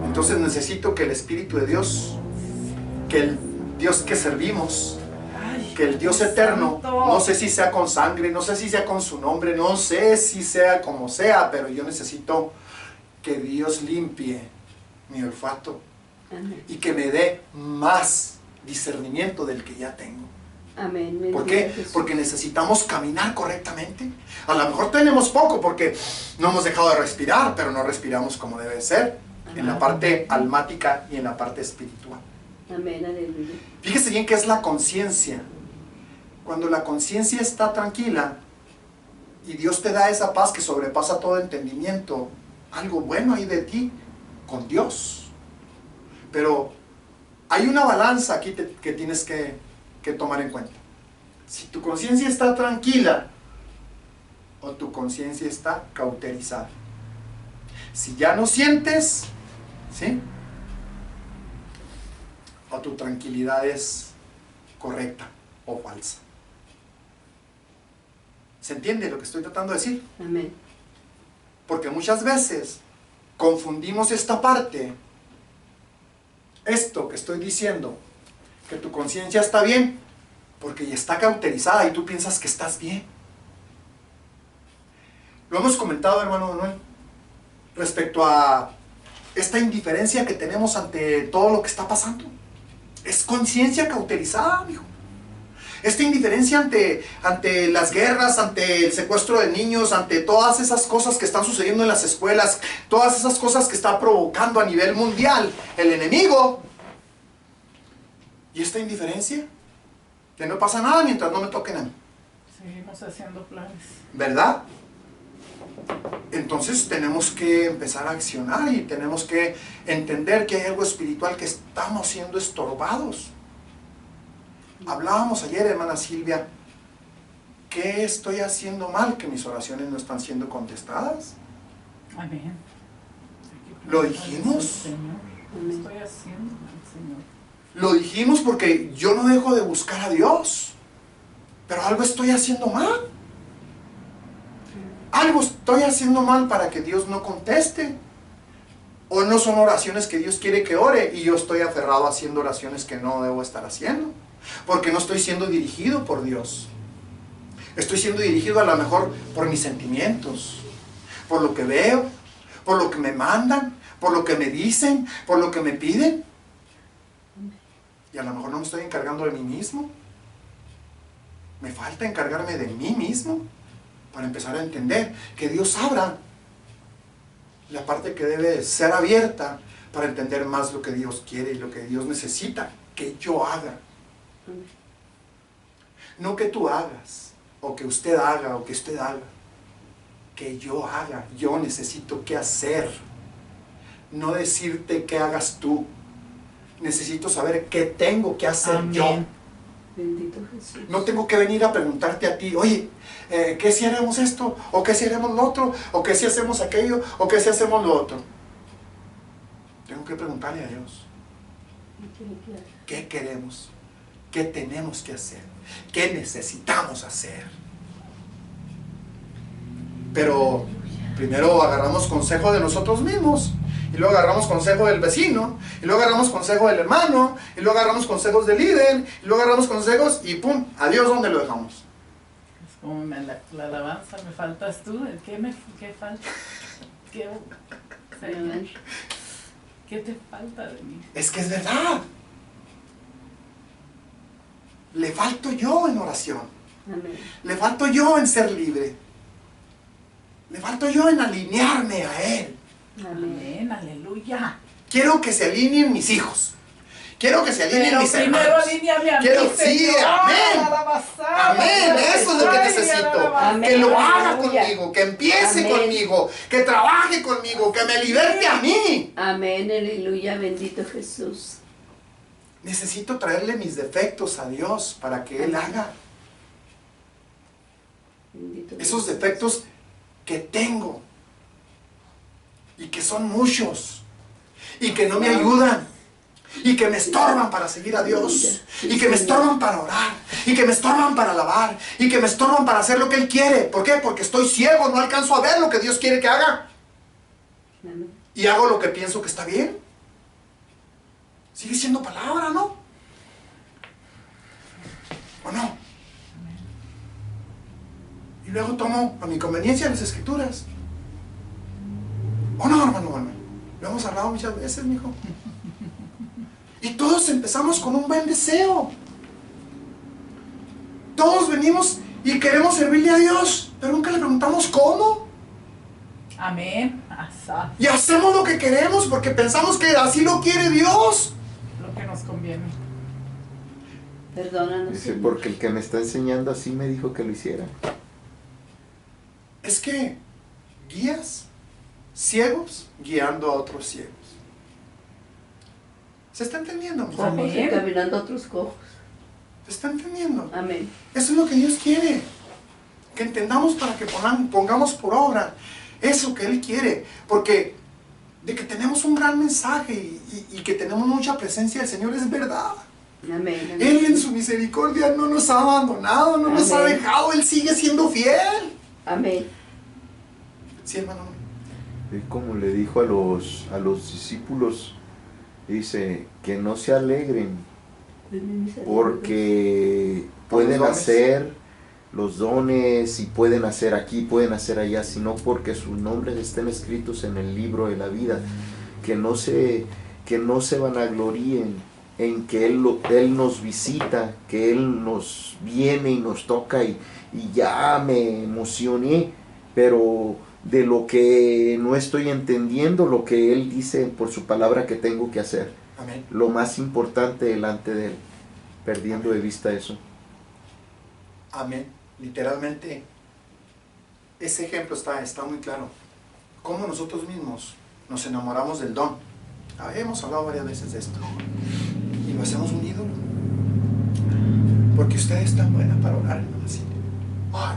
Entonces necesito que el Espíritu de Dios, que el Dios que servimos, Ay, que el Dios eterno, santo. no sé si sea con sangre, no sé si sea con su nombre, no sé si sea como sea, pero yo necesito que Dios limpie mi olfato Amén. y que me dé más discernimiento del que ya tengo. Amén. ¿Por Bendito qué? Jesús. Porque necesitamos caminar correctamente. A lo mejor tenemos poco porque no hemos dejado de respirar, pero no respiramos como debe ser, en la parte almática y en la parte espiritual. Amén. Aleluya. Fíjese bien qué es la conciencia. Cuando la conciencia está tranquila y Dios te da esa paz que sobrepasa todo entendimiento, algo bueno hay de ti con Dios. Pero hay una balanza aquí que tienes que tomar en cuenta. Si tu conciencia está tranquila o tu conciencia está cauterizada. Si ya no sientes, ¿sí? O tu tranquilidad es correcta o falsa. ¿Se entiende lo que estoy tratando de decir? Amén. Porque muchas veces confundimos esta parte, esto que estoy diciendo, que tu conciencia está bien, porque ya está cauterizada y tú piensas que estás bien. Lo hemos comentado, hermano Manuel, respecto a esta indiferencia que tenemos ante todo lo que está pasando. Es conciencia cauterizada, amigo. Esta indiferencia ante las guerras, ante el secuestro de niños, ante todas esas cosas que están sucediendo en las escuelas, todas esas cosas que está provocando a nivel mundial el enemigo. ¿Y esta indiferencia? Que no pasa nada mientras no me toquen a mí. Seguimos haciendo planes. ¿Verdad? Entonces tenemos que empezar a accionar y tenemos que entender que hay algo espiritual que estamos siendo estorbados. Hablábamos ayer, hermana Silvia, ¿qué estoy haciendo mal que mis oraciones no están siendo contestadas? Amén. ¿Lo dijimos? Señor, ¿qué estoy haciendo, Señor? Lo dijimos porque yo no dejo de buscar a Dios, pero algo estoy haciendo mal. Algo estoy haciendo mal para que Dios no conteste. O no son oraciones que Dios quiere que ore y yo estoy aferrado haciendo oraciones que no debo estar haciendo. Porque no estoy siendo dirigido por Dios. Estoy siendo dirigido a lo mejor por mis sentimientos, por lo que veo, por lo que me mandan, por lo que me dicen, por lo que me piden. Y a lo mejor no me estoy encargando de mí mismo. Me falta encargarme de mí mismo para empezar a entender que Dios abra la parte que debe ser abierta para entender más lo que Dios quiere y lo que Dios necesita que yo haga. No que tú hagas, o que usted haga, o que usted haga. que yo haga. Yo necesito qué hacer. No decirte qué hagas tú. Necesito saber qué tengo que hacer Amén. yo. Bendito Jesús. No tengo que venir a preguntarte a ti, oye, ¿qué si haremos esto? ¿O qué si haremos lo otro? ¿O qué si hacemos aquello? ¿O qué si hacemos lo otro? Tengo que preguntarle a Dios, ¿qué queremos? ¿Qué tenemos que hacer? ¿Qué necesitamos hacer? Pero primero agarramos consejo de nosotros mismos, y luego agarramos consejo del vecino, y luego agarramos consejo del hermano, y luego agarramos consejos del líder, y luego agarramos consejos y ¡pum! Adiós, ¿dónde lo dejamos? Es como la alabanza, me faltas tú. ¿Qué falta? Señor, Amén. ¿qué te falta de mí? Es que es verdad. Le falto yo en oración. Amén. Le falto yo en ser libre. Le falto yo en alinearme a Él. Amén, aleluya. Quiero que se alineen mis hijos. Quiero que se alineen Pero mis primero hermanos. alíñame a mí, Quiero, sí, Señor. amén. Alabazada, Amén, eso es lo que ay, necesito. alabazada. Amén. Que lo haga Aleluya. conmigo, que empiece Amén. conmigo, que trabaje conmigo, que me liberte a mí. Amén, aleluya, bendito Jesús. Necesito traerle mis defectos a Dios para que Él haga. Bendito Esos Jesús. defectos que tengo y que son muchos y que no me ayudan y que me estorban para seguir a Dios y que me estorban para orar y que me estorban para alabar y que me estorban para hacer lo que Él quiere. ¿Por qué? Porque estoy ciego, no alcanzo a ver lo que Dios quiere que haga Amén. y hago lo que pienso que está bien. Sigue siendo palabra, ¿no? ¿O no? Y luego tomo a mi conveniencia las escrituras. ¿O no, hermano? Bueno, lo hemos hablado muchas veces, mijo. Y todos empezamos con un buen deseo. Todos venimos y queremos servirle a Dios, pero nunca le preguntamos cómo. Amén. Asá, Y hacemos lo que queremos porque pensamos que así lo quiere Dios. lo que nos conviene. Perdónanos, Dice, Señor. porque el que me está enseñando así me dijo que lo hiciera. Es que guías ciegos guiando a otros ciegos. ¿Se está entendiendo, mijo? Cojos Amén. encaminando a otros cojos. ¿Se está entendiendo? Amén. Eso es lo que Dios quiere. Que entendamos para que pongamos por obra eso que Él quiere. Porque de que tenemos un gran mensaje y que tenemos mucha presencia del Señor es verdad. Amén. Amén. Él en su misericordia no nos ha abandonado, no nos ha Amén. dejado. Él sigue siendo fiel. Amén. Sí, hermano. Y como le dijo a los discípulos, dice, que no se alegren porque pueden dones. hacer los dones y pueden hacer aquí, pueden hacer allá, sino porque sus nombres estén escritos en el libro de la vida. Que no se vanagloríen en que Él nos visita, que Él nos viene y nos toca y ya me emocioné, pero de lo que no estoy entendiendo, lo que Él dice por su palabra que tengo que hacer. Amén. Lo más importante delante de Él, perdiendo de vista eso. Amén. Literalmente, ese ejemplo está muy claro. Cómo nosotros mismos nos enamoramos del don. Hemos hablado varias veces de esto. Y lo hacemos un ídolo. Porque usted es tan buena para orar, hermano. Así. Ay,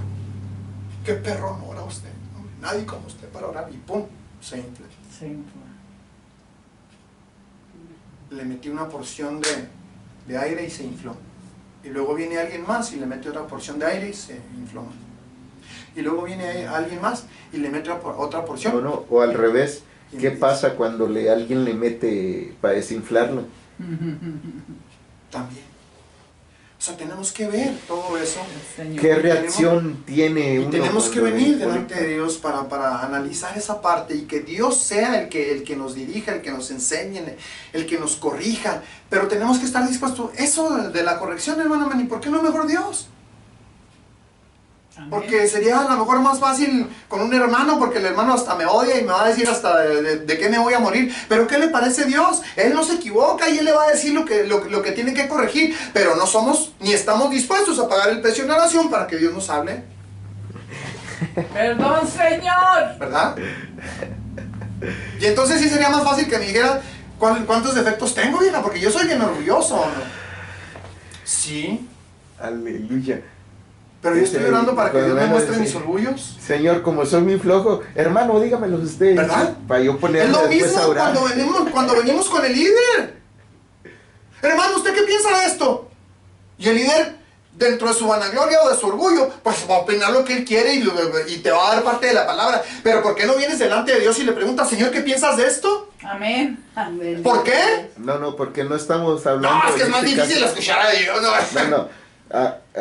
qué perro no ora usted. Hombre, nadie como usted para orar. Y pum, se infla. Sí. Le metí una porción de aire y se infló. Y luego viene alguien más y le mete otra porción de aire y se infló más. Y luego viene alguien más y le mete otra porción. No, o al revés, Y ¿qué empieza. pasa cuando alguien le mete para desinflarlo? También. O sea, tenemos que ver todo eso. Señor. ¿Qué reacción tiene Y uno tenemos que cuando venir le delante conecta? de Dios para analizar esa parte y que Dios sea el que nos dirija, el que nos enseñe, el que nos corrija. Pero tenemos que estar dispuestos. Eso de la corrección, hermano Manny, ¿por qué no mejor Dios? Amén. Porque sería a lo mejor más fácil con un hermano, porque el hermano hasta me odia y me va a decir hasta de qué me voy a morir. Pero ¿qué le parece a Dios? Él no se equivoca y Él le va a decir lo que tiene que corregir. Pero no somos ni estamos dispuestos a pagar el precio en oración para que Dios nos hable. Perdón, Señor. ¿Verdad? Y entonces sí sería más fácil que me dijera cuántos defectos tengo, vieja, porque yo soy bien orgulloso, ¿o no? Sí, Aleluya. pero yo estoy orando para que Dios me muestre Sí. mis orgullos. Señor, como soy muy flojo, hermano, dígamelos usted. ¿Verdad? Para yo Es ponerme lo después mismo a orar. cuando venimos con el líder. Hermano, ¿usted qué piensa de esto? Y el líder, dentro de su vanagloria o de su orgullo, pues va a opinar lo que él quiere y te va a dar parte de la palabra. Pero ¿por qué no vienes delante de Dios y le preguntas, Señor, ¿qué piensas de esto? Amén. Amén. ¿Por qué? No, porque no estamos hablando... No, es que es en más este difícil caso- escuchar a Dios. No.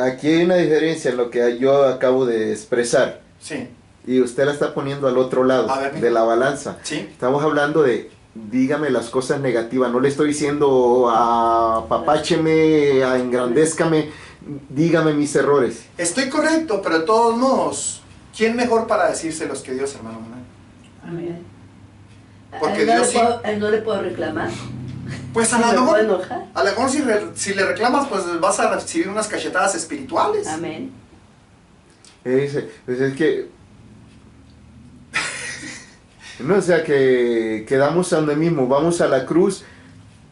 Aquí hay una diferencia en lo que yo acabo de expresar. Sí, Y usted la está poniendo al otro lado A ver, de la balanza. sí. Estamos hablando de, dígame las cosas negativas. No le estoy diciendo apapácheme, engrandézcame. Dígame mis errores. Estoy correcto, pero de todos modos, ¿quién mejor para decírselos que Dios, hermano Manuel? Amén. Porque A él no Dios le sí. a él no le puedo reclamar. Pues a ¿Me lo puedo mejor, enojar? si le reclamas, pues vas a recibir unas cachetadas espirituales. Amén. Pues es que... No, o sea, que quedamos a donde mismo. Vamos a la cruz,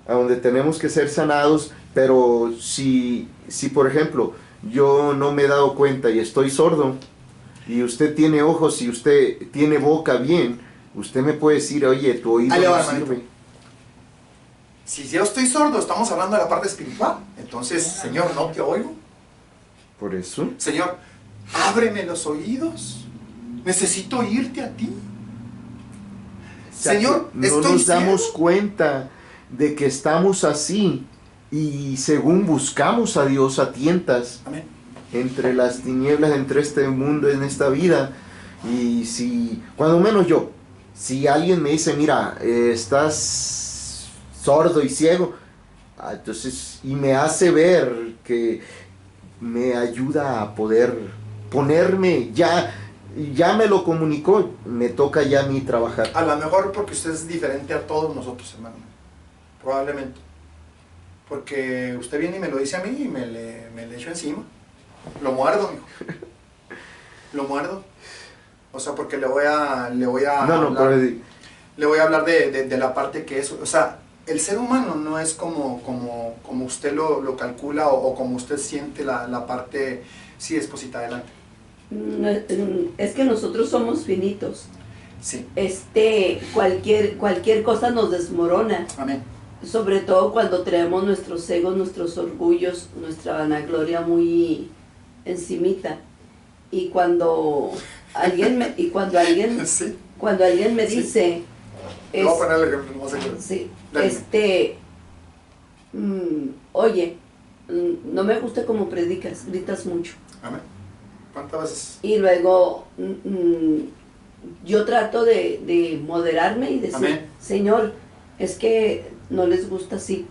a donde tenemos que ser sanados. Pero si por ejemplo, yo no me he dado cuenta y estoy sordo, y usted tiene ojos y usted tiene boca bien, usted me puede decir, oye, tu oído Ahí le va, no hermanito. sirve. Si yo estoy sordo, estamos hablando de la parte espiritual. Entonces, Señor, no te oigo. Por eso. Señor, ábreme los oídos. Necesito oírte a ti. O sea, Señor, que no estoy nos damos ciego. cuenta de que estamos así, y según buscamos a Dios a tientas, Amén. entre las tinieblas, entre este mundo, en esta vida. Y si, cuando menos yo, si alguien me dice, mira, estás sordo y ciego, entonces, y me hace ver, que me ayuda a poder ponerme, ya me lo comunicó, me toca ya a mí trabajar. A lo mejor porque usted es diferente a todos nosotros, hermano. Probablemente. Porque usted viene y me lo dice a mí y me le echo encima. Lo muerdo, mijo. Lo muerdo. O sea, porque le voy a No, hablar, pero le voy a hablar de la parte que es. O sea, el ser humano no es como usted lo calcula o como usted siente la parte. Sí, esposita, adelante. No, es que nosotros somos finitos. Sí. Cualquier cosa nos desmorona. Amén. Sobre todo cuando traemos nuestros egos, nuestros orgullos, nuestra vanagloria muy encimita. Y cuando alguien me Sí. Sí. dice, Le voy a poner el ejemplo, no sé qué. sí, Dale. oye, no me gusta cómo predicas, gritas mucho. Amén. ¿Cuántas veces? Y luego yo trato de moderarme y decir, Amén. Señor, es que no les gusta así,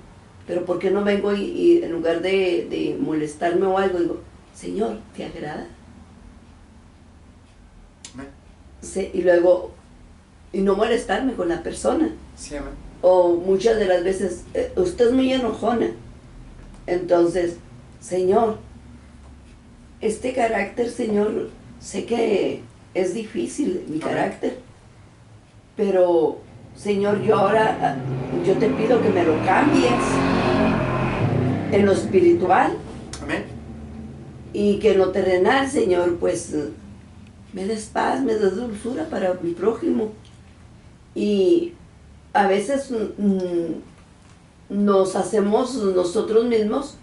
pero ¿por qué no vengo y en lugar de molestarme o algo, digo, Señor, ¿te agrada? Amén. Y luego, y no molestarme con la persona. Sí, amén. O muchas de las veces, usted es muy enojona. Entonces, Señor, este carácter, Señor, sé que es difícil mi Amén. carácter, pero, Señor, yo te pido que me lo cambies en lo espiritual Amén. y que en lo terrenal, Señor, pues me des paz, me des dulzura para mi prójimo. Y a veces nos hacemos nosotros mismos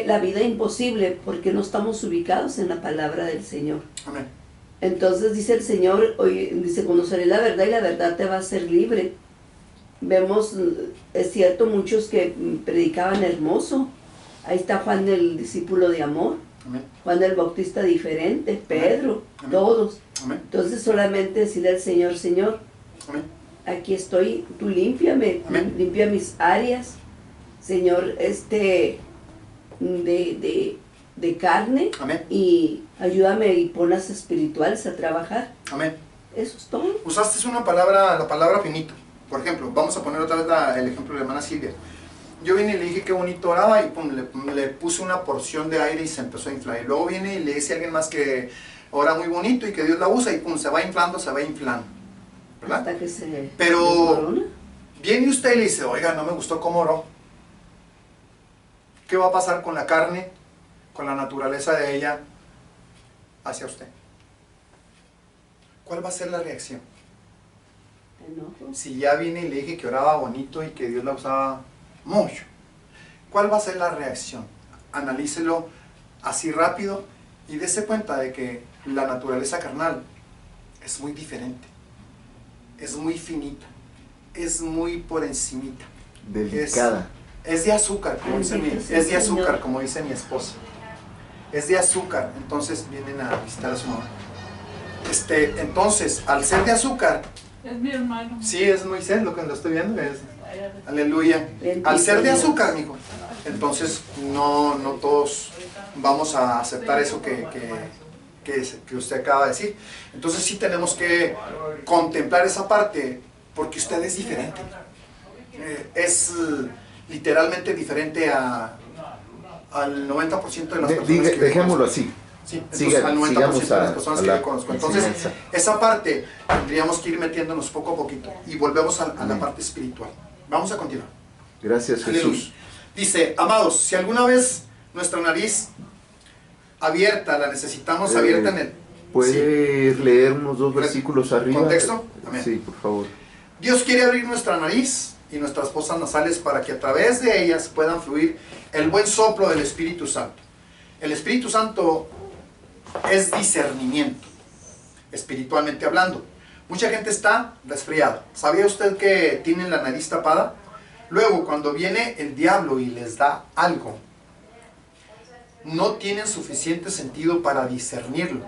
la vida imposible porque no estamos ubicados en la palabra del Señor. Amén. Entonces dice el Señor, dice, conoceré la verdad y la verdad te va a hacer libre. Vemos, es cierto, muchos que predicaban hermoso. Ahí está Juan el discípulo de amor, Amén. Juan el Bautista diferente, Pedro, Amén. todos. Amén. Entonces solamente decirle al Señor, Señor, Amén. aquí estoy, tú límpiame, Amén. limpia mis áreas, Señor, de carne, Amén. y ayúdame y pon las espirituales a trabajar. Amén. Eso es todo. Usaste una palabra, la palabra finito. Por ejemplo, vamos a poner otra vez el ejemplo de la hermana Silvia. Yo vine y le dije qué bonito oraba y pum, le puse una porción de aire y se empezó a inflar. Y luego viene y le dice a alguien más que ora muy bonito y que Dios la usa y pum, se va inflando, ¿verdad? Hasta que se Pero desmorona. viene usted y le dice, oiga, no me gustó cómo oró. ¿Qué va a pasar con la carne, con la naturaleza de ella hacia usted? ¿Cuál va a ser la reacción? Enojo. Si ya vine y le dije que oraba bonito y que Dios la usaba mucho, ¿cuál va a ser la reacción? Analícelo así rápido y dése cuenta de que la naturaleza carnal es muy diferente, es muy finita, es muy por encimita. Delicada. Es de azúcar, como dice es de azúcar, como dice mi esposa. Es de azúcar, entonces vienen a visitar a su mamá. Entonces, al ser de azúcar, Es mi hermano. sí, es Moisés lo que lo estoy viendo, aleluya. Bendito Al ser de Dios. azúcar, mijo, entonces no todos vamos a aceptar eso que usted acaba de decir. Entonces sí tenemos que contemplar esa parte, porque usted es diferente. Es literalmente diferente al 90% de las personas que yo Dejémoslo conozco. así. Sí, entonces al 90% sigamos de las personas que la yo conozco. Entonces, enseñanza. esa parte tendríamos que ir metiéndonos poco a poquito y volvemos a la Amén. parte espiritual. Vamos a continuar. Gracias, Aleluya. Jesús. Dice, amados, si alguna vez nuestra nariz abierta, la necesitamos abierta en el... ¿Puede leer unos 2 versículos arriba? ¿Contexto? Amén. Sí, por favor. Dios quiere abrir nuestra nariz y nuestras fosas nasales para que a través de ellas puedan fluir el buen soplo del Espíritu Santo. El Espíritu Santo es discernimiento, espiritualmente hablando. Mucha gente está resfriada. ¿Sabía usted que tienen la nariz tapada? Luego, cuando viene el diablo y les da algo, no tienen suficiente sentido para discernirlo.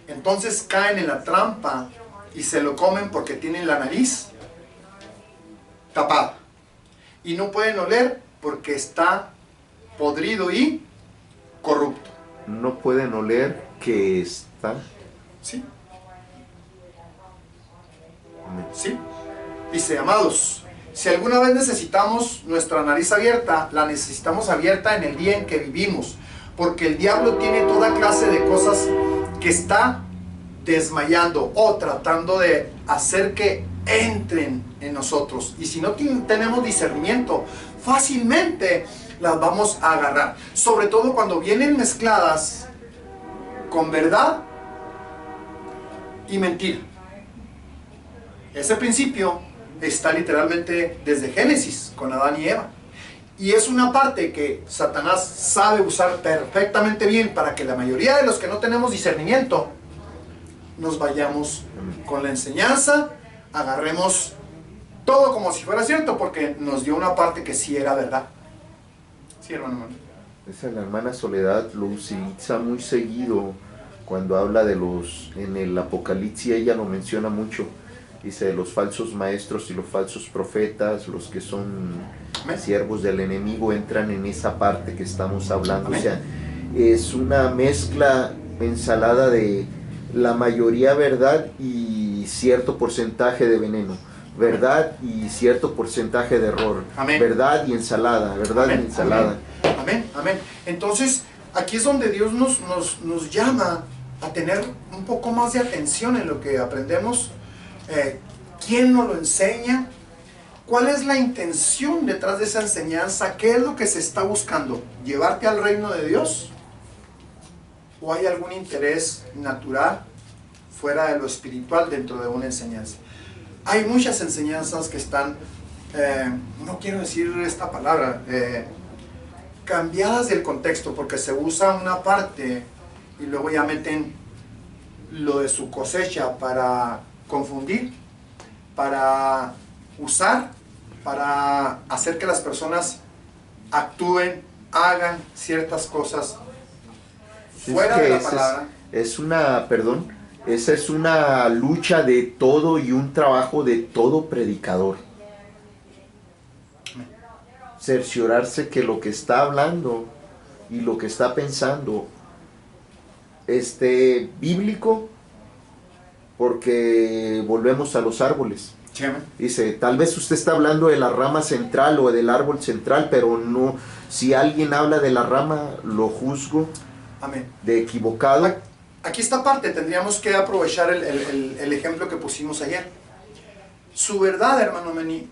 Entonces caen en la trampa y se lo comen porque tienen la nariz tapada. Y no pueden oler porque está podrido y corrupto. No pueden oler que está. ¿Sí? Amén. ¿Sí? Dice, amados, si alguna vez necesitamos nuestra nariz abierta, la necesitamos abierta en el día en que vivimos, porque el diablo tiene toda clase de cosas que está desmayando o tratando de hacer que entren en nosotros. Y si no tenemos discernimiento, fácilmente las vamos a agarrar. Sobre todo cuando vienen mezcladas con verdad y mentira. Ese principio está literalmente desde Génesis con Adán y Eva. Y es una parte que Satanás sabe usar perfectamente bien para que la mayoría de los que no tenemos discernimiento nos vayamos con la enseñanza, agarremos todo como si fuera cierto, porque nos dio una parte que sí era verdad. Sí, hermano. Esa la hermana Soledad lo utiliza muy seguido cuando habla de en el Apocalipsis, ella lo menciona mucho. Dice de los falsos maestros y los falsos profetas, los que son Amén. siervos del enemigo, entran en esa parte que estamos hablando. Amén. O sea, es una mezcla, ensalada de la mayoría verdad y cierto porcentaje de veneno. Verdad y cierto porcentaje de error. Amén. Verdad y ensalada, verdad Amén. y ensalada. Amén, amén. Entonces, aquí es donde Dios nos llama a tener un poco más de atención en lo que aprendemos. ¿Quién nos lo enseña? ¿Cuál es la intención detrás de esa enseñanza? ¿Qué es lo que se está buscando? ¿Llevarte al reino de Dios? ¿O hay algún interés natural fuera de lo espiritual dentro de una enseñanza? Hay muchas enseñanzas que están, no quiero decir esta palabra, cambiadas del contexto, porque se usa una parte y luego ya meten lo de su cosecha para confundir, para usar, para hacer que las personas actúen, hagan ciertas cosas fuera de la palabra. Esa es una lucha de todo y un trabajo de todo predicador. Cerciorarse que lo que está hablando y lo que está pensando esté bíblico, porque volvemos a los árboles. Sí, amén. Dice, tal vez usted está hablando de la rama central o del árbol central, pero no, si alguien habla de la rama, lo juzgo Amén. de equivocado aquí esta parte tendríamos que aprovechar el ejemplo que pusimos ayer. Su verdad, hermano Meni,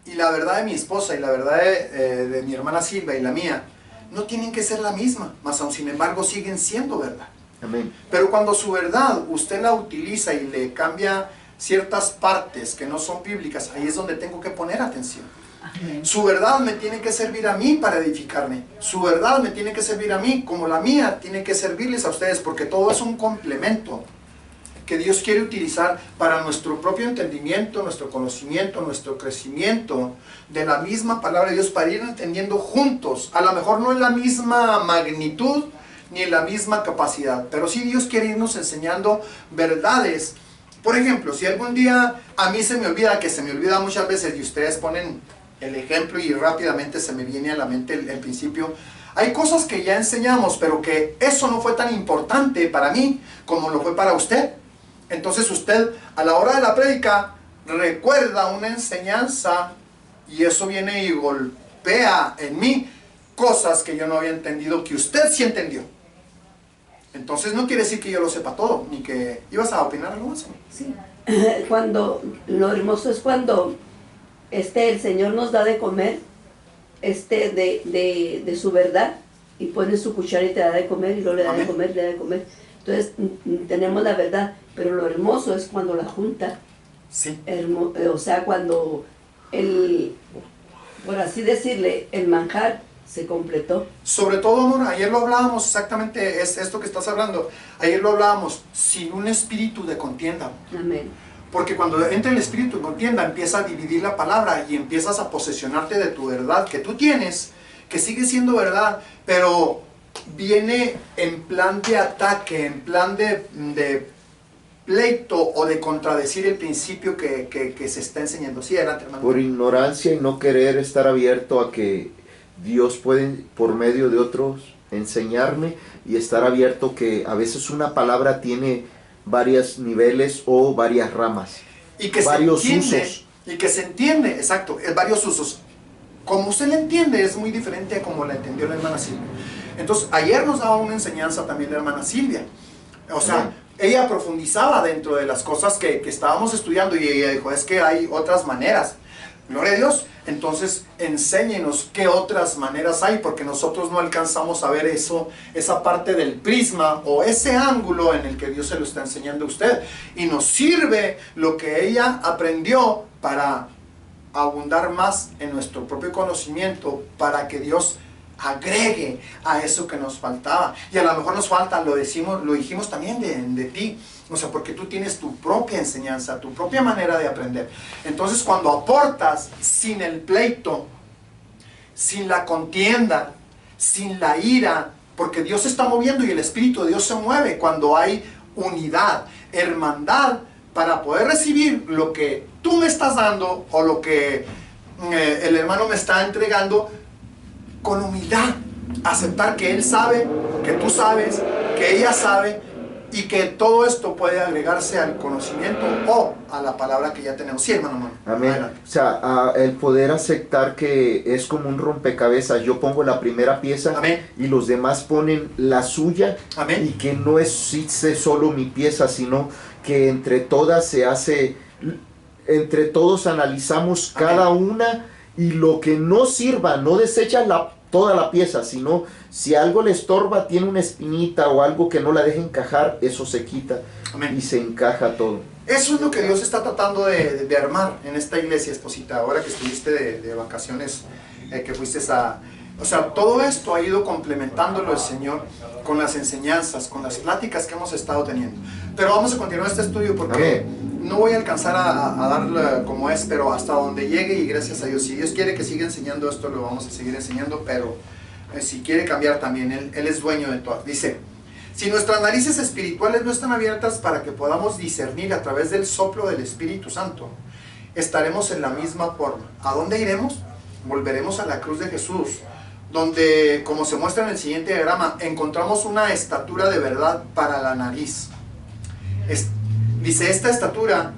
y la verdad de mi esposa y la verdad de mi hermana Silvia y la mía, no tienen que ser la misma, mas aún sin embargo siguen siendo verdad. Amén. Pero cuando su verdad usted la utiliza y le cambia ciertas partes que no son bíblicas, ahí es donde tengo que poner atención. Amén. Su verdad me tiene que servir a mí para edificarme. Su verdad me tiene que servir a mí, como la mía tiene que servirles a ustedes, porque todo es un complemento que Dios quiere utilizar para nuestro propio entendimiento, nuestro conocimiento, nuestro crecimiento de la misma palabra de Dios, para ir entendiendo juntos, a lo mejor no en la misma magnitud ni en la misma capacidad, pero sí Dios quiere irnos enseñando verdades. Por ejemplo, si algún día a mí se me olvida, que se me olvida muchas veces, y ustedes ponen el ejemplo y rápidamente se me viene a la mente el principio, hay cosas que ya enseñamos, pero que eso no fue tan importante para mí como lo fue para usted. Entonces usted a la hora de la prédica recuerda una enseñanza y eso viene y golpea en mí cosas que yo no había entendido, que usted sí entendió. Entonces no quiere decir que yo lo sepa todo, ni que... ¿Ibas a opinar algo más? Sí. Cuando, lo hermoso es cuando el Señor nos da de comer de su verdad, y pone su cuchara y te da de comer, y luego le da de Amén. comer, le da de comer. Entonces tenemos la verdad, pero lo hermoso es cuando la junta, Sí. o sea, cuando por así decirle, el manjar se completó. Sobre todo, amor, ayer lo hablábamos exactamente, es esto que estás hablando. Ayer lo hablábamos, sin un espíritu de contienda. Amén. Porque cuando entra el espíritu de contienda, empieza a dividir la palabra y empiezas a posesionarte de tu verdad que tú tienes, que sigue siendo verdad, pero viene en plan de ataque, en plan de pleito o de contradecir el principio que se está enseñando. Sí, adelante, hermano. Por ignorancia y no querer estar abierto a que Dios puede, por medio de otros, enseñarme, y estar abierto que a veces una palabra tiene varios niveles o varias ramas, Y que varios se entiende, usos. y que se entiende, exacto, varios usos. Como usted la entiende es muy diferente a como la entendió la hermana Silvia. Entonces, ayer nos daba una enseñanza también la hermana Silvia. O sea, Amén. ella profundizaba dentro de las cosas que estábamos estudiando, y ella dijo, es que hay otras maneras. Gloria a Dios. Entonces, enséñenos qué otras maneras hay, porque nosotros no alcanzamos a ver eso, esa parte del prisma o ese ángulo en el que Dios se lo está enseñando a usted. Y nos sirve lo que ella aprendió para abundar más en nuestro propio conocimiento, para que Dios agregue a eso que nos faltaba. Y a lo mejor nos falta, lo dijimos también de ti, o sea, porque tú tienes tu propia enseñanza, tu propia manera de aprender. Entonces, cuando aportas sin el pleito, sin la contienda, sin la ira, porque Dios se está moviendo y el Espíritu de Dios se mueve cuando hay unidad, hermandad, para poder recibir lo que tú me estás dando o lo que el hermano me está entregando, con humildad, aceptar que él sabe, que tú sabes, que ella sabe, y que todo esto puede agregarse al conocimiento o a la palabra que ya tenemos. Sí, hermano. Amén. Adelante. O sea, el poder aceptar que es como un rompecabezas. Yo pongo la primera pieza. Amén. Y los demás ponen la suya. Amén. Y que no es solo mi pieza, sino que entre todas se hace, entre todos analizamos Amén. cada una, y lo que no sirva, no desecha toda la pieza, sino si algo le estorba, tiene una espinita o algo que no la deja encajar, eso se quita. Amén. Y se encaja todo. Eso es lo que Dios está tratando de armar en esta iglesia, esposita. Ahora que estuviste de vacaciones, que fuiste a... O sea, todo esto ha ido complementándolo el Señor con las enseñanzas, con las pláticas que hemos estado teniendo. Pero vamos a continuar este estudio porque no voy a alcanzar a darle como es, pero hasta donde llegue, y gracias a Dios. Si Dios quiere que siga enseñando esto, lo vamos a seguir enseñando, pero si quiere cambiar también, Él es dueño de todo. Dice, si nuestras narices espirituales no están abiertas para que podamos discernir a través del soplo del Espíritu Santo, estaremos en la misma forma. ¿A dónde iremos? Volveremos a la cruz de Jesús, donde, como se muestra en el siguiente diagrama, encontramos una estatura de verdad para la nariz. Dice, esta estatura,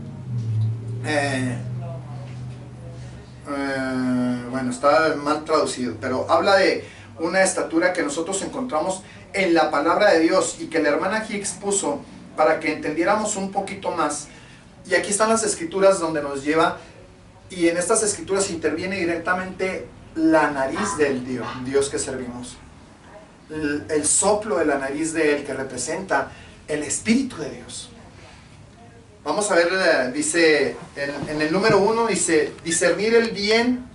bueno, está mal traducido, pero habla de una estatura que nosotros encontramos en la palabra de Dios y que la hermana Hicks puso para que entendiéramos un poquito más. Y aquí están las escrituras donde nos lleva, y en estas escrituras interviene directamente la nariz del Dios que servimos. El soplo de la nariz de Él, que representa el Espíritu de Dios. Vamos a ver, dice, en el número 1 dice, discernir el bien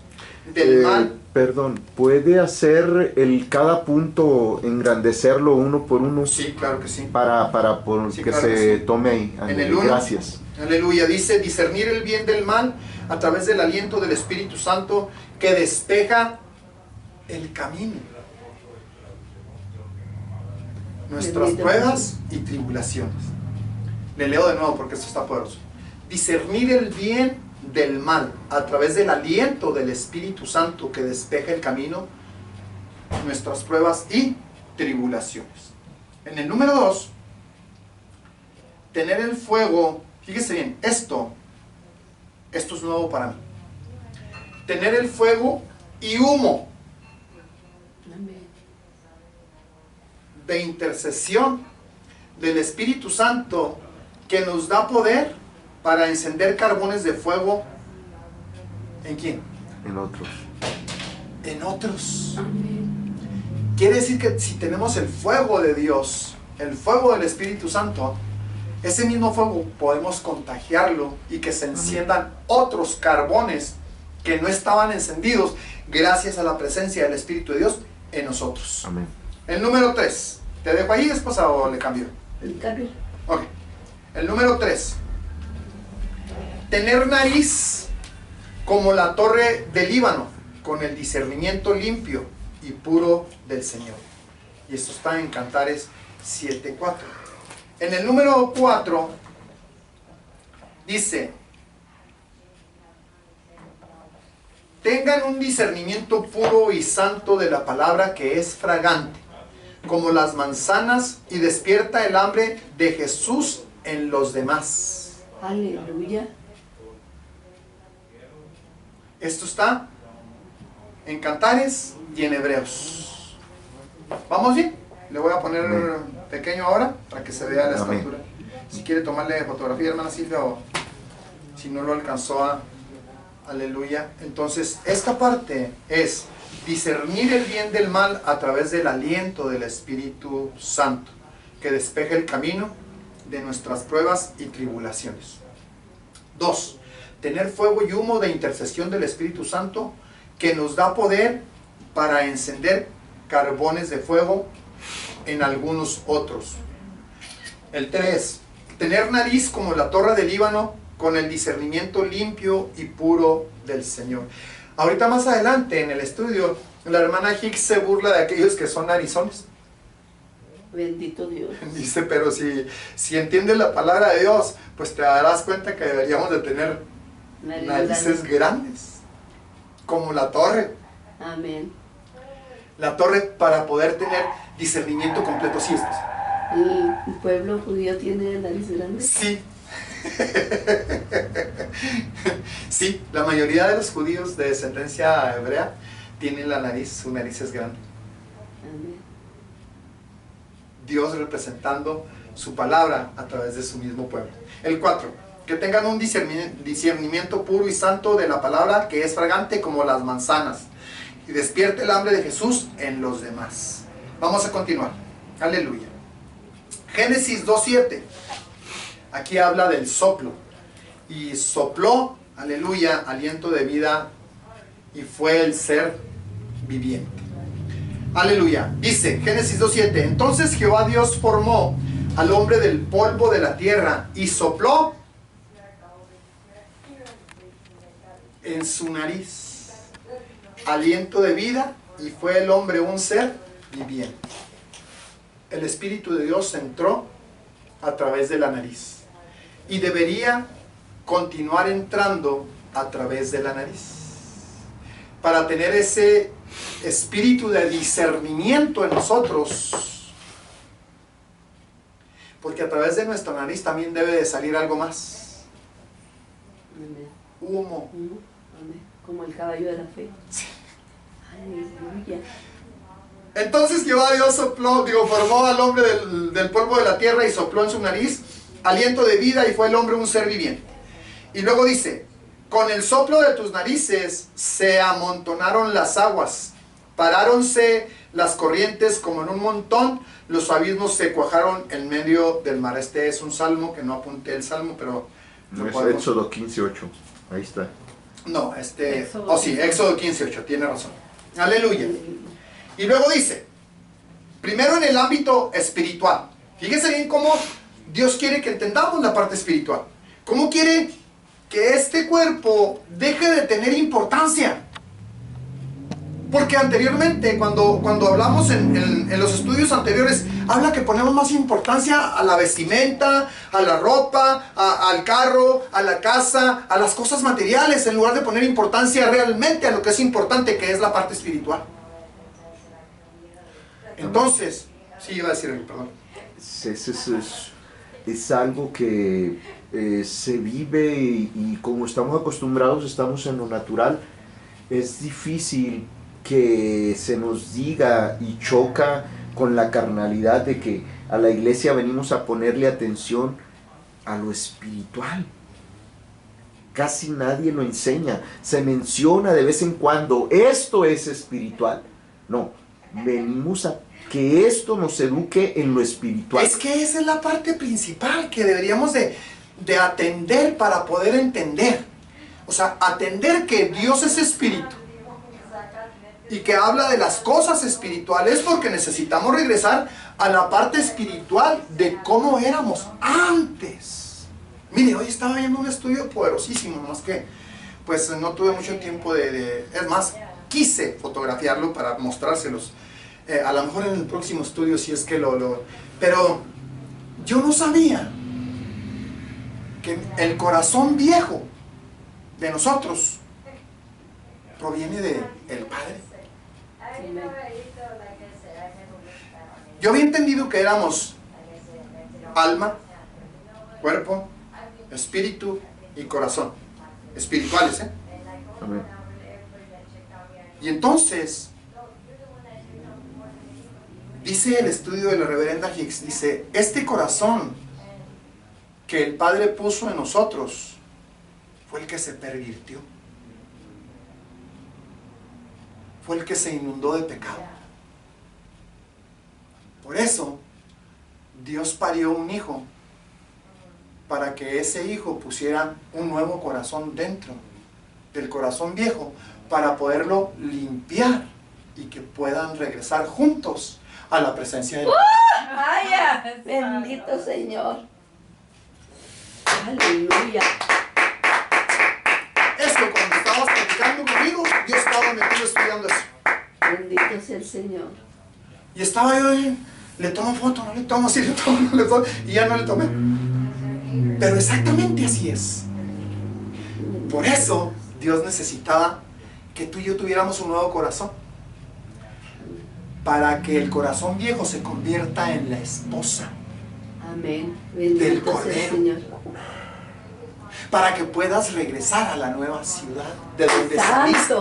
del mal. Perdón, ¿puede hacer cada punto, engrandecerlo uno por uno? Sí, claro que sí. Para Sí, que claro se que sí. tome ahí. En el 1, gracias. aleluya, dice, discernir el bien del mal a través del aliento del Espíritu Santo que despeja el camino. Nuestras pruebas y tribulaciones. Le leo de nuevo porque esto está poderoso. Discernir el bien del mal a través del aliento del Espíritu Santo que despeja el camino, nuestras pruebas y tribulaciones. En el número 2, tener el fuego, fíjese bien, esto es nuevo para mí. Tener el fuego y humo de intercesión del Espíritu Santo que nos da poder para encender carbones de fuego. ¿En quién? En otros. En otros. Amén. Quiere decir que si tenemos el fuego de Dios, el fuego del Espíritu Santo, ese mismo fuego podemos contagiarlo y que se enciendan otros carbones que no estaban encendidos gracias a la presencia del Espíritu de Dios en nosotros. Amén. El número 3. ¿Te dejo ahí, esposa, o le cambio? El cambio. Ok. El número 3. Tener nariz como la torre del Líbano, con el discernimiento limpio y puro del Señor. Y esto está en Cantares 7:4. En el número 4 dice: tengan un discernimiento puro y santo de la palabra que es fragante, como las manzanas, y despierta el hambre de Jesús en los demás. Aleluya. Esto está en Cantares y en Hebreos. ¿Vamos bien? Le voy a poner pequeño ahora para que se vea la Amén. estatura. Si quiere tomarle fotografía, hermana Silvia, o si no lo alcanzó a... Aleluya. Entonces, esta parte es discernir el bien del mal a través del aliento del Espíritu Santo, que despeja el camino de nuestras pruebas y tribulaciones. 2. Tener fuego y humo de intercesión del Espíritu Santo, que nos da poder para encender carbones de fuego en algunos otros. El 3. Tener nariz como la torre del Líbano, con el discernimiento limpio y puro del Señor. Ahorita más adelante en el estudio, la hermana Hicks se burla de aquellos que son narizones. Bendito Dios. Dice, pero si entiendes la palabra de Dios, pues te darás cuenta que deberíamos de tener narices grandes, como la torre. Amén. La torre para poder tener discernimiento completo. ¿Sí estás? ¿El pueblo judío tiene nariz grande? Sí. Sí, la mayoría de los judíos de descendencia hebrea tienen su nariz es grande. Amén. Dios representando su palabra a través de su mismo pueblo. El 4. Que tengan un discernimiento puro y santo de la palabra que es fragante como las manzanas, y despierte el hambre de Jesús en los demás. Vamos a continuar. Aleluya. Génesis 2:7. Aquí habla del soplo. Y sopló, aleluya, aliento de vida, y fue el ser viviente. Aleluya. Dice Génesis 2:7. Entonces Jehová Dios formó al hombre del polvo de la tierra y sopló en su nariz aliento de vida, y fue el hombre un ser viviente. El Espíritu de Dios entró a través de la nariz y debería continuar entrando a través de la nariz para tener ese espíritu de discernimiento en nosotros, porque a través de nuestra nariz también debe de salir algo más. Amén. Humo. Amén. Como el caballo de la fe. Sí. Aleluya. Entonces Jehová Dios formó al hombre del polvo de la tierra y sopló en su nariz aliento de vida, y fue el hombre un ser viviente. Y luego dice, con el soplo de tus narices se amontonaron las aguas, paráronse las corrientes como en un montón, los abismos se cuajaron en medio del mar. Este es un salmo, que no apunté el salmo, pero... No es Éxodo 15:8, ahí está. No, Éxodo sí, Éxodo 15:8, tiene razón. Aleluya. Y luego dice, primero en el ámbito espiritual. Fíjense bien cómo Dios quiere que entendamos la parte espiritual. ¿Cómo quiere que este cuerpo deje de tener importancia? Porque anteriormente, cuando hablamos en los estudios anteriores, habla que ponemos más importancia a la vestimenta, a la ropa, al carro, a la casa, a las cosas materiales, en lugar de poner importancia realmente a lo que es importante, que es la parte espiritual. Entonces, sí, iba a decir algo, perdón. Es algo que se vive y como estamos acostumbrados, estamos en lo natural, es difícil que se nos diga y choca con la carnalidad de que a la iglesia venimos a ponerle atención a lo espiritual. Casi nadie lo enseña. Se menciona de vez en cuando, esto es espiritual. No, venimos a que esto nos eduque en lo espiritual. Es que esa es la parte principal que deberíamos de atender para poder entender. O sea, atender que Dios es espíritu y que habla de las cosas espirituales, porque necesitamos regresar a la parte espiritual de cómo éramos antes. Mire, hoy estaba viendo un estudio poderosísimo, más que pues no tuve mucho tiempo es más, quise fotografiarlo para mostrárselos. A lo mejor en el próximo estudio, si es que pero yo no sabía que el corazón viejo de nosotros proviene del Padre. Yo había entendido que éramos alma, cuerpo, espíritu y corazón. Espirituales, ¿eh? Amén. Y entonces, dice el estudio de la reverenda Hicks, dice, este corazón que el Padre puso en nosotros fue el que se pervirtió. Fue el que se inundó de pecado. Por eso, Dios parió un hijo, para que ese hijo pusiera un nuevo corazón dentro del corazón viejo, para poderlo limpiar y que puedan regresar juntos a la presencia de Dios. ¡Vaya! Bendito Señor. Aleluya. Esto, cuando estabas platicando conmigo, yo estaba metido estudiando eso. Bendito sea el Señor. Y estaba yo ahí, le tomo foto, no le tomo, sí le tomo, no le tomo, y ya no le tomé. Pero exactamente así es. Por eso Dios necesitaba que tú y yo tuviéramos un nuevo corazón, para que el corazón viejo se convierta en la esposa. Amén. Del Bendito sea el Cordero. Señor. Para que puedas regresar a la nueva ciudad, de donde Santo. saliste,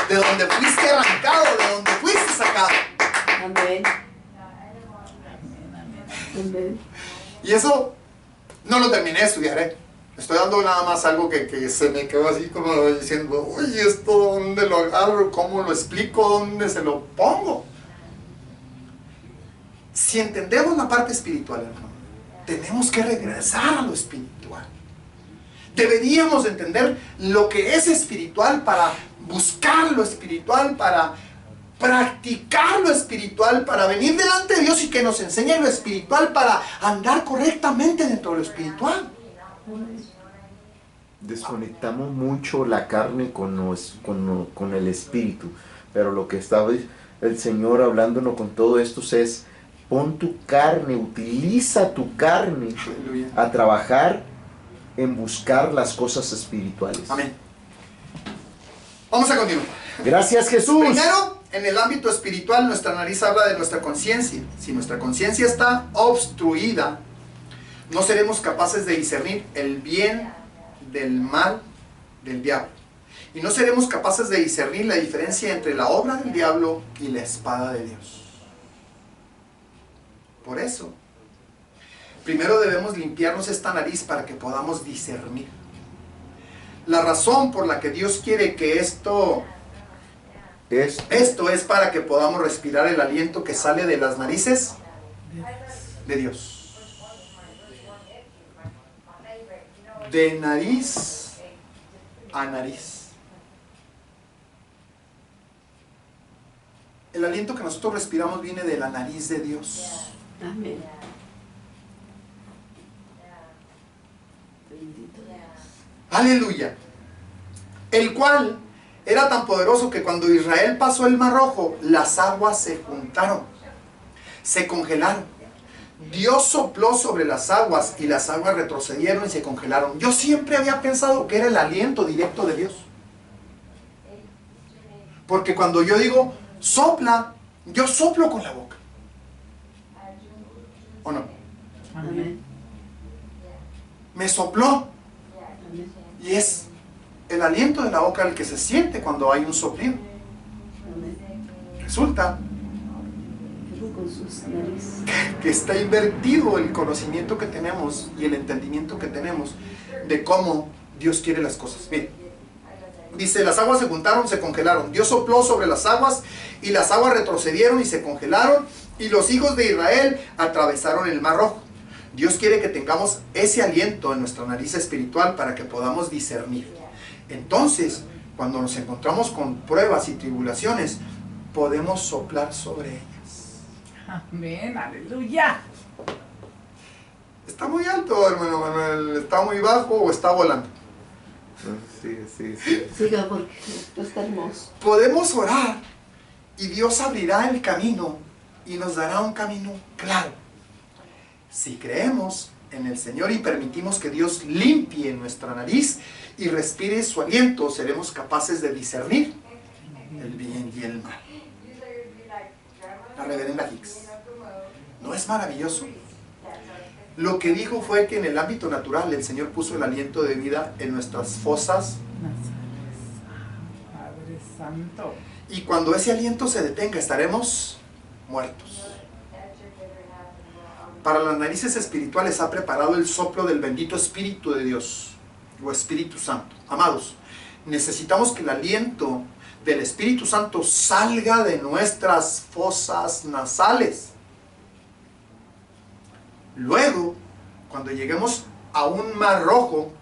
de donde fuiste arrancado, de donde fuiste sacado. Amén. Amén. Y eso no lo terminé de estudiar, ¿eh? Estoy dando nada más algo que se me quedó así como diciendo, oye, ¿esto dónde lo agarro? ¿Cómo lo explico? ¿Dónde se lo pongo? Si entendemos la parte espiritual, hermano, tenemos que regresar a lo espiritual. Deberíamos entender lo que es espiritual para buscar lo espiritual, para practicar lo espiritual, para venir delante de Dios y que nos enseñe lo espiritual, para andar correctamente dentro de lo espiritual. Desconectamos mucho la carne con el espíritu, pero lo que estaba el Señor hablándonos con todo esto es, pon tu carne, utiliza tu carne Aleluya. a trabajar en buscar las cosas espirituales. Amén. Vamos a continuar. Gracias, Jesús. Primero, en el ámbito espiritual, nuestra nariz habla de nuestra conciencia. Si nuestra conciencia está obstruida, no seremos capaces de discernir el bien del mal del diablo. Y no seremos capaces de discernir la diferencia entre la obra del diablo y la espada de Dios. Por eso, primero debemos limpiarnos esta nariz para que podamos discernir. La razón por la que Dios quiere que esto es para que podamos respirar el aliento que sale de las narices de Dios. De nariz a nariz. El aliento que nosotros respiramos viene de la nariz de Dios. Amén. Bendito Dios. Aleluya. El cual era tan poderoso que cuando Israel pasó el Mar Rojo, las aguas se juntaron, se congelaron. Dios sopló sobre las aguas y las aguas retrocedieron y se congelaron. Yo siempre había pensado que era el aliento directo de Dios. Porque cuando yo digo sopla, yo soplo con la boca. ¿O no? Amén. Me sopló. Amén. Y es el aliento de la boca el que se siente cuando hay un soplido. Amén. Resulta Con sus narices. que está invertido el conocimiento que tenemos y el entendimiento que tenemos de cómo Dios quiere las cosas. Miren, dice, las aguas se juntaron, se congelaron. Dios sopló sobre las aguas y las aguas retrocedieron y se congelaron y los hijos de Israel atravesaron el Mar Rojo. Dios quiere que tengamos ese aliento en nuestra nariz espiritual para que podamos discernir. Entonces, cuando nos encontramos con pruebas y tribulaciones, podemos soplar sobre ellas. Amén, aleluya. Está muy alto, hermano Manuel. ¿Está muy bajo o está volando? Sí. Siga porque esto está hermoso. Podemos orar y Dios abrirá el camino y nos dará un camino claro. Si creemos en el Señor y permitimos que Dios limpie nuestra nariz y respire su aliento, seremos capaces de discernir el bien y el mal. La reverenda Hicks. ¿No es maravilloso? Lo que dijo fue que en el ámbito natural el Señor puso el aliento de vida en nuestras fosas. Padre Santo. Y cuando ese aliento se detenga, estaremos muertos. Para las narices espirituales ha preparado el soplo del bendito Espíritu de Dios, o Espíritu Santo. Amados, necesitamos que el aliento del Espíritu Santo salga de nuestras fosas nasales. Luego, cuando lleguemos a un mar rojo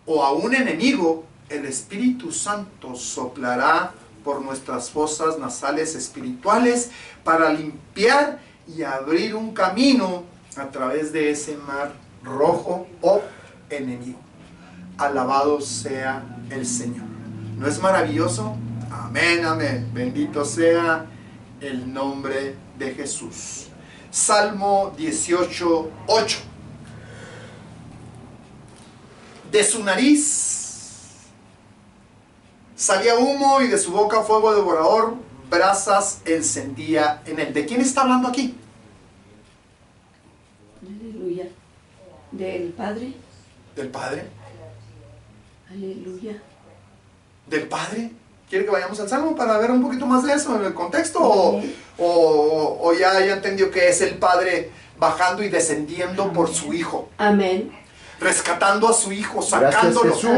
o a un enemigo, el Espíritu Santo soplará por nuestras fosas nasales espirituales para limpiar y abrir un camino a través de ese mar rojo o enemigo. Alabado sea el Señor. ¿No es maravilloso? Amén, amén. Bendito sea el nombre de Jesús. Salmo 18:8. De su nariz salía humo y de su boca fuego devorador, brasas encendía en él. ¿De quién está hablando aquí? Aleluya. Del Padre. ¿Del Padre? Aleluya. ¿Del Padre? ¿Quiere que vayamos al Salmo para ver un poquito más de eso en el contexto? ¿O ya entendió que es el Padre bajando y descendiendo por su Hijo? Amén. Rescatando a su Hijo, sacándolo. Gracias, Jesús.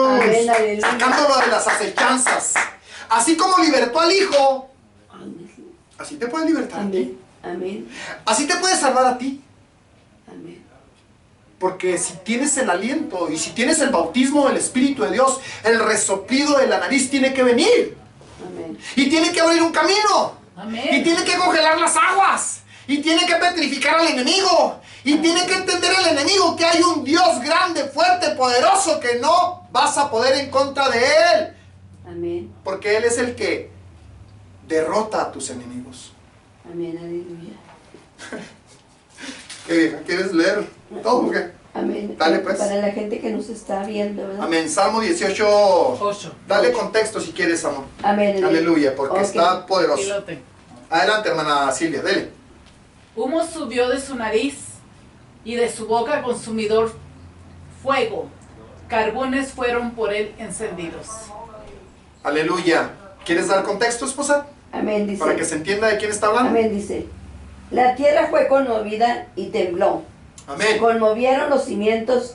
Amén, aleluya. Sacándolo de las acechanzas. Así como libertó al Hijo, Amén. así te puede libertar a ti. Amén. Amén. Así te puede salvar a ti. Amén. Porque si tienes el aliento y si tienes el bautismo del Espíritu de Dios, el resoplido de la nariz tiene que venir. Amén. Y tiene que abrir un camino. Amén. Y tiene que congelar las aguas. Y tiene que petrificar al enemigo. Y tiene que entender el enemigo que hay un Dios grande, fuerte, poderoso, que no vas a poder en contra de él. Amén. Porque él es el que derrota a tus enemigos. Amén. Aleluya. ¿Qué vieja? ¿Quieres leer todo o qué? Amén. Dale, pues. Para la gente que nos está viendo, ¿verdad? Amén. Salmo 18. 8. Dale contexto si quieres, amor. Amén. Aleluya, porque Ok. está poderoso. Pilote. Adelante, hermana Silvia, dele. Humo subió de su nariz y de su boca consumidor fuego. Carbones fueron por él encendidos. Aleluya. ¿Quieres dar contexto, esposa? Amén, dice. Para que se entienda de quién está hablando. Amén, dice. La tierra fue conmovida y tembló. Se Amén. conmovieron los cimientos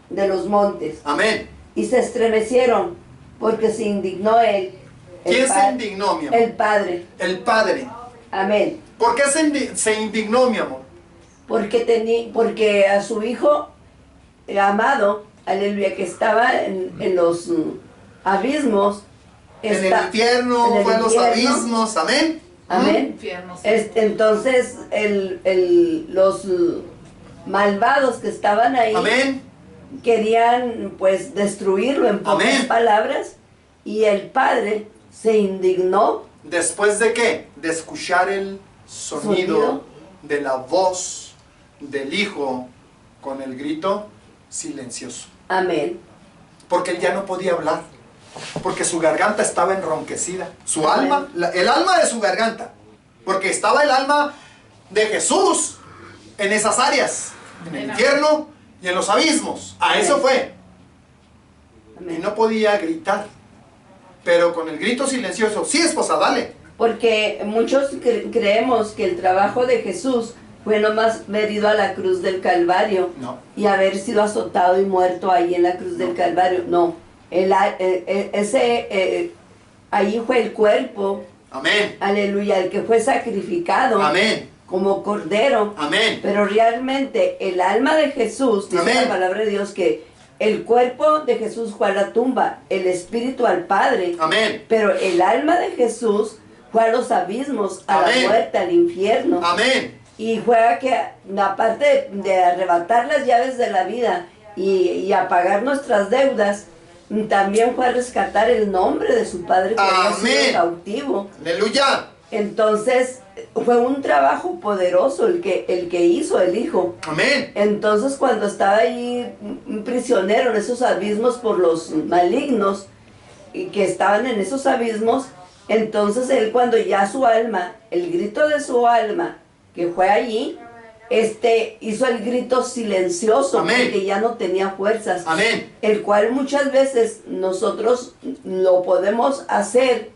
de los montes Amén. y se estremecieron porque se indignó él. ¿Quién se indignó, mi amor? El Padre. El Padre. Amén. ¿Por qué se indignó, mi amor? Porque a su hijo amado, aleluya, que estaba en los abismos, En el infierno, fue en los infierno. abismos. Amén. Amén. Infierno, sí. Entonces los malvados que estaban ahí Amén. querían pues destruirlo en pocas Amén. palabras, y el Padre se indignó. ¿Después de qué? De escuchar el sonido de la voz del Hijo con el grito silencioso. Amén. Porque él ya no podía hablar. Porque su garganta estaba enronquecida. Su Amén. alma, el alma de su garganta. Porque estaba el alma de Jesús en esas áreas. En el Amén. infierno y en los abismos. A eso Amén. fue. Y Amén. no podía gritar. Pero con el grito silencioso. Sí, esposa, dale. Porque muchos creemos que el trabajo de Jesús fue nomás haber ido a la cruz del Calvario No. y haber sido azotado y muerto ahí en la cruz del Calvario. No, ahí fue el cuerpo, Amén. aleluya, el que fue sacrificado Amén. como cordero. Amén. Pero realmente el alma de Jesús, dice Amén. la palabra de Dios, que el cuerpo de Jesús fue a la tumba, el espíritu al Padre, Amén. pero el alma de Jesús fue a los abismos, a Amén. la muerte, al infierno. Amén. Y fue a que, aparte de arrebatar las llaves de la vida y a pagar nuestras deudas, también fue a rescatar el nombre de su Padre que había Amén. sido cautivo. Aleluya. Entonces, fue un trabajo poderoso el que hizo el Hijo. Amén. Entonces, cuando estaba ahí un prisionero en esos abismos por los malignos y que estaban en esos abismos, entonces él, cuando ya su alma, el grito de su alma, que fue allí, hizo el grito silencioso. Amén. Porque ya no tenía fuerzas. Amén. El cual muchas veces nosotros lo podemos hacer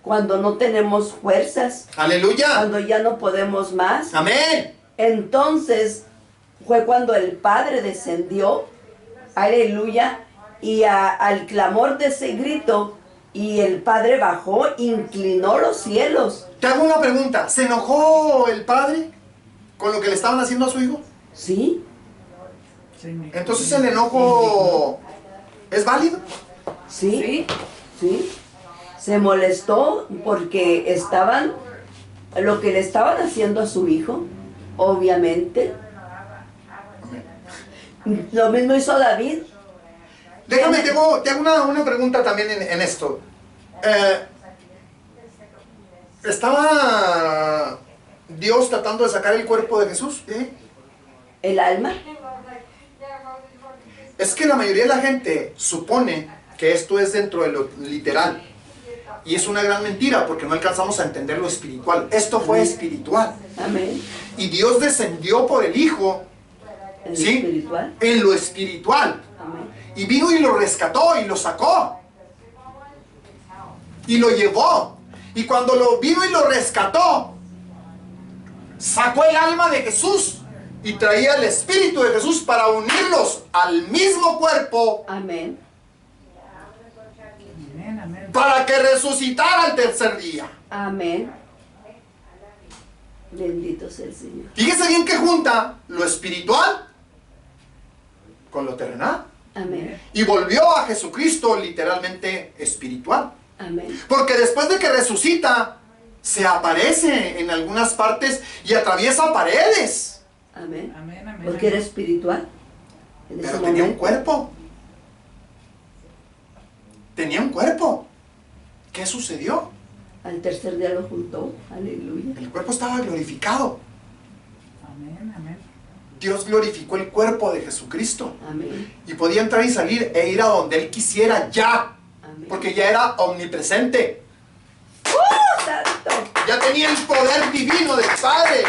cuando no tenemos fuerzas, Aleluya. cuando ya no podemos más. Amén. Entonces fue cuando el Padre descendió, aleluya, y al clamor de ese grito, y el Padre bajó, inclinó los cielos. Te hago una pregunta. ¿Se enojó el padre con lo que le estaban haciendo a su hijo? ¿Sí? Entonces el enojo es válido. ¿Sí? ¿Sí? Se molestó porque lo que le estaban haciendo a su hijo, obviamente. Lo mismo hizo David. Déjame, te hago una pregunta también en esto. ¿Estaba Dios tratando de sacar el cuerpo de Jesús? El alma. Es que la mayoría de la gente supone que esto es dentro de lo literal. Y es una gran mentira porque no alcanzamos a entender lo espiritual. Esto fue espiritual. Amén. Y Dios descendió por el Hijo, En ¿sí? espiritual. En lo espiritual. Amén. Y vino y lo rescató y lo sacó. Y lo llevó. Y cuando lo vino y lo rescató, sacó el alma de Jesús y traía el espíritu de Jesús para unirlos al mismo cuerpo, Amén. Amén, amén. para que resucitara al tercer día. Amén. Bendito sea el Señor. Fíjese bien que junta lo espiritual con lo terrenal. Amén. Y volvió a Jesucristo literalmente espiritual. Amén. Porque después de que resucita, se aparece en algunas partes y atraviesa paredes. Amén. Amén, amén. Porque era espiritual. En ese Pero tenía un momento. cuerpo. Tenía un cuerpo. ¿Qué sucedió? Al tercer día lo juntó. Aleluya. El cuerpo estaba glorificado. Amén, amén. Dios glorificó el cuerpo de Jesucristo. Amén. Y podía entrar y salir e ir a donde Él quisiera ya. Amén. Porque ya era omnipresente. ¡Oh, santo! Ya tenía el poder divino del Padre.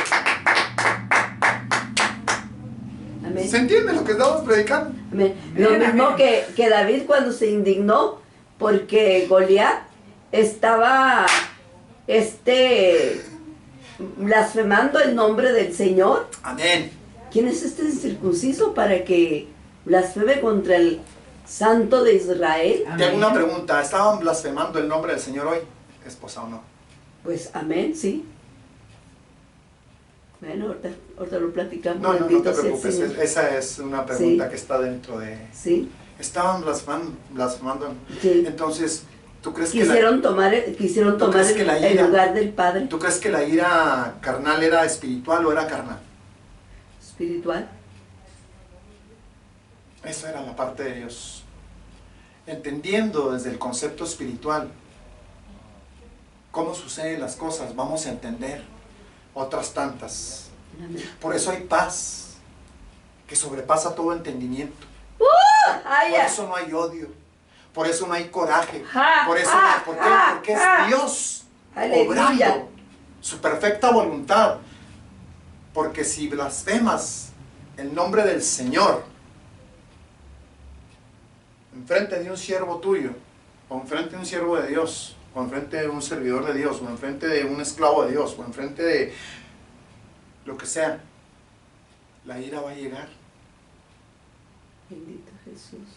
Amén. ¿Se entiende lo que estamos predicando? Amén. Lo Amén, mismo amén. que David cuando se indignó porque Goliat estaba blasfemando el nombre del Señor. Amén. ¿Quién es este incircunciso para que blasfeme contra el Santo de Israel? Te hago una pregunta. ¿Estaban blasfemando el nombre del Señor hoy, esposa, o no? Pues amén, sí. Bueno, ahorita lo platicamos. No te bendito sea el preocupes. Señor. Esa es una pregunta Sí. que está dentro de... Sí, Estaban blasfemando. sí. Entonces, ¿tú crees Quisieron tomar crees que la el ira- lugar del Padre ¿Tú crees que la ira carnal era espiritual o era carnal? espiritual. Esa era la parte de Dios. Entendiendo desde el concepto espiritual cómo suceden las cosas, vamos a entender otras tantas. Amén. Por eso hay paz que sobrepasa todo entendimiento. Ay, Por ya. eso no hay odio. Por eso no hay coraje. Ja, Por eso ja, ¿por qué? ja, Porque es ja. Dios Aleluya. obrando su perfecta voluntad. Porque si blasfemas el nombre del Señor enfrente de un siervo tuyo, o enfrente de un siervo de Dios, o enfrente de un servidor de Dios, o enfrente de un esclavo de Dios, o enfrente de lo que sea, la ira va a llegar. Bendito Jesús.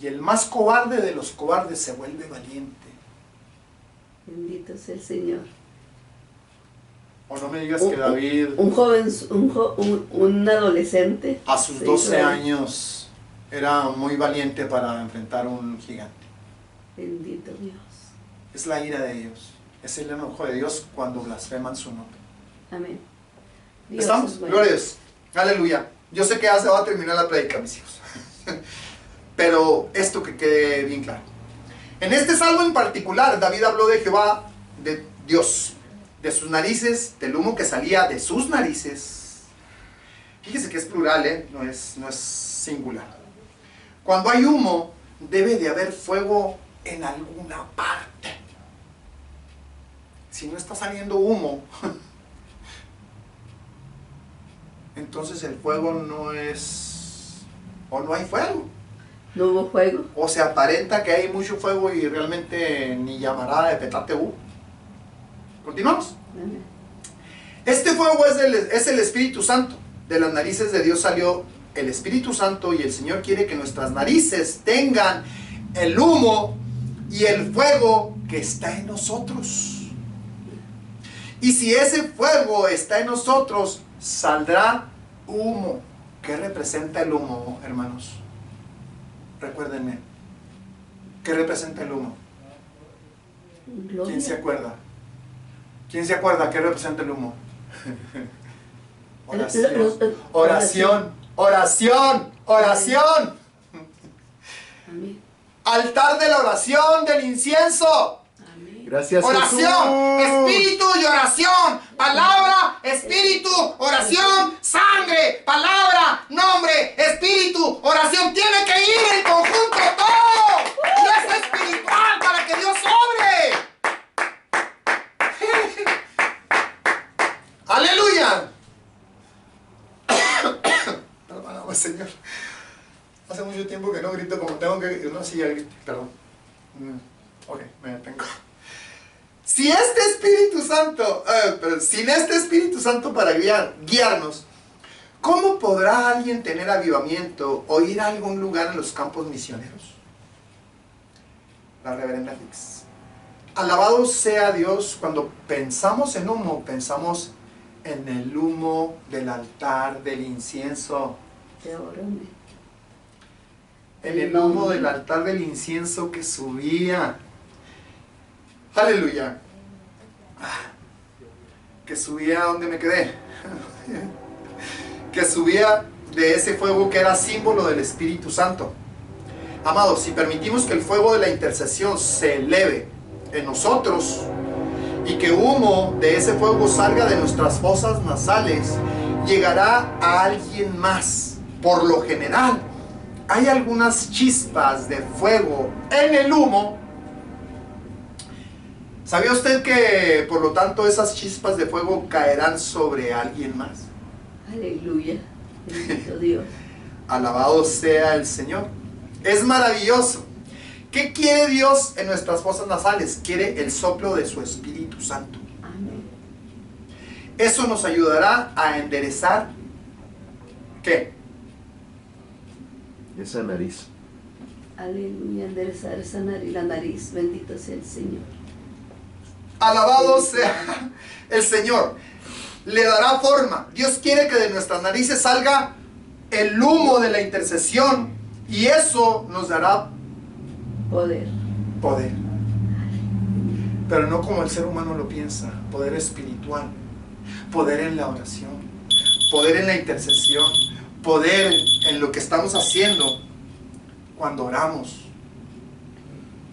Y el más cobarde de los cobardes se vuelve valiente. Bendito sea el Señor. O no me digas que David Un joven, un adolescente. a sus se 12 hizo- años era muy valiente para enfrentar un gigante. Bendito Dios. Es la ira de Dios. Es el enojo de Dios cuando blasfeman su nombre. Amén. Dios ¿Estamos? es bueno. Gloria a Dios. Aleluya. Yo sé que ya se va a terminar la prédica, mis hijos. Pero esto que quede bien claro. En este salmo en particular, David habló de Jehová, de Dios, de sus narices, del humo que salía de sus narices. Fíjese que es plural, no es singular. Cuando hay humo, debe de haber fuego en alguna parte. Si no está saliendo humo, entonces el fuego no es, o no hay fuego, No hubo fuego. o se aparenta que hay mucho fuego y realmente ni llamará de petate U. ¿Continuamos? Amén. Este fuego es el Espíritu Santo. De las narices de Dios salió el Espíritu Santo, y el Señor quiere que nuestras narices tengan el humo y el fuego que está en nosotros. Y si ese fuego está en nosotros, saldrá humo. ¿Qué representa el humo, hermanos? Recuérdenme. ¿Qué representa el humo? Gloria. ¿Quién se acuerda? ¿Quién se acuerda qué representa el humo? Oración. Oración. Oración. Amén. Altar de la oración, del incienso. Amén. Gracias, Oración, Jesús. espíritu y oración. Palabra, espíritu, oración, sangre, palabra, nombre, espíritu, oración. Tiene que ir en conjunto todo. Y es espiritual para que Dios obre. Aleluya. Alabado Señor. Hace mucho tiempo que no grito como tengo que. No, sí, ya grité, perdón. Ok, me detengo. Si este Espíritu Santo, sin este Espíritu Santo para guiarnos, ¿cómo podrá alguien tener avivamiento o ir a algún lugar en los campos misioneros? La reverenda Hicks. Alabado sea Dios. Cuando pensamos en humo, pensamos en el humo del altar, del incienso. Te oro, amén. En el humo del altar del incienso que subía. Aleluya. Que subía, ¿dónde me quedé? Que subía de ese fuego que era símbolo del Espíritu Santo. Amados, si permitimos que el fuego de la intercesión se eleve en nosotros y que humo de ese fuego salga de nuestras fosas nasales, llegará a alguien más. Por lo general, hay algunas chispas de fuego en el humo. ¿Sabía usted que, por lo tanto, esas chispas de fuego caerán sobre alguien más? Aleluya. Bendito Dios. Alabado sea el Señor. Es maravilloso. ¿Qué quiere Dios en nuestras fosas nasales? Quiere el soplo de su Espíritu Santo. Amén. Eso nos ayudará a enderezar, ¿qué? Esa nariz. Aleluya, enderezar esa nariz, la nariz, bendito sea el Señor. Alabado sea el Señor. Le dará forma. Dios quiere que de nuestras narices salga el humo de la intercesión, y eso nos dará Poder. poder. Pero no como el ser humano lo piensa, poder espiritual, poder en la oración, poder en la intercesión, poder en lo que estamos haciendo cuando oramos,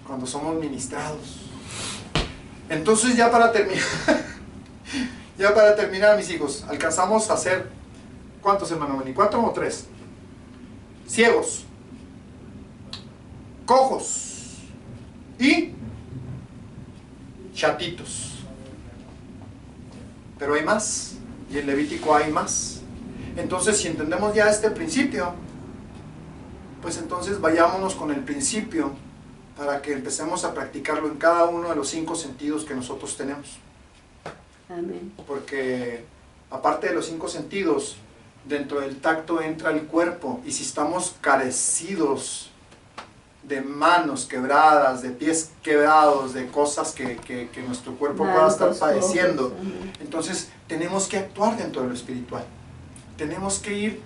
cuando somos ministrados. Entonces, ya para terminar, mis hijos, alcanzamos a ser, ¿cuántos, hermano Benny? ¿4 o 3? Ciegos, cojos y chatitos. Pero hay más, y en Levítico hay más. Entonces, si entendemos ya este principio, pues entonces vayámonos con el principio para que empecemos a practicarlo en cada uno de los 5 sentidos que nosotros tenemos. Amén. Porque aparte de los 5 sentidos, dentro del tacto entra el cuerpo, y si estamos carecidos de manos quebradas, de pies quebrados, de cosas que nuestro cuerpo pueda estar padeciendo, entonces tenemos que actuar dentro de lo espiritual. Tenemos que ir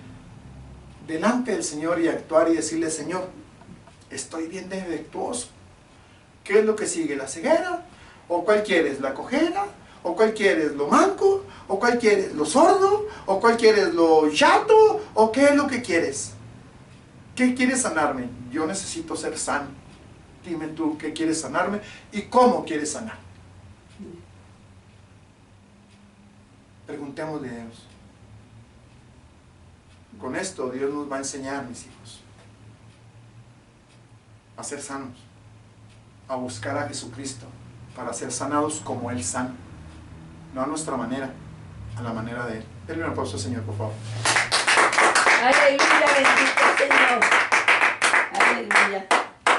delante del Señor y actuar y decirle: Señor, estoy bien defectuoso. ¿Qué es lo que sigue? ¿La ceguera? ¿O cuál quieres? ¿La cojera? ¿O cuál quieres? ¿Lo manco? ¿O cuál quieres? ¿Lo sordo? ¿O cuál quieres? ¿Lo chato? ¿O qué es lo que quieres? ¿Qué quieres sanarme? Yo necesito ser sano. Dime tú qué quieres sanarme y cómo quieres sanar. Preguntémosle a Dios. Con esto Dios nos va a enseñar, mis hijos, a ser sanos, a buscar a Jesucristo para ser sanados como Él sana, no a nuestra manera, a la manera de Él. Denle un aplauso al Señor, por favor. Aleluya, bendito Señor. Aleluya,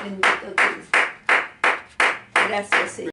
bendito Cristo. Gracias, Señor.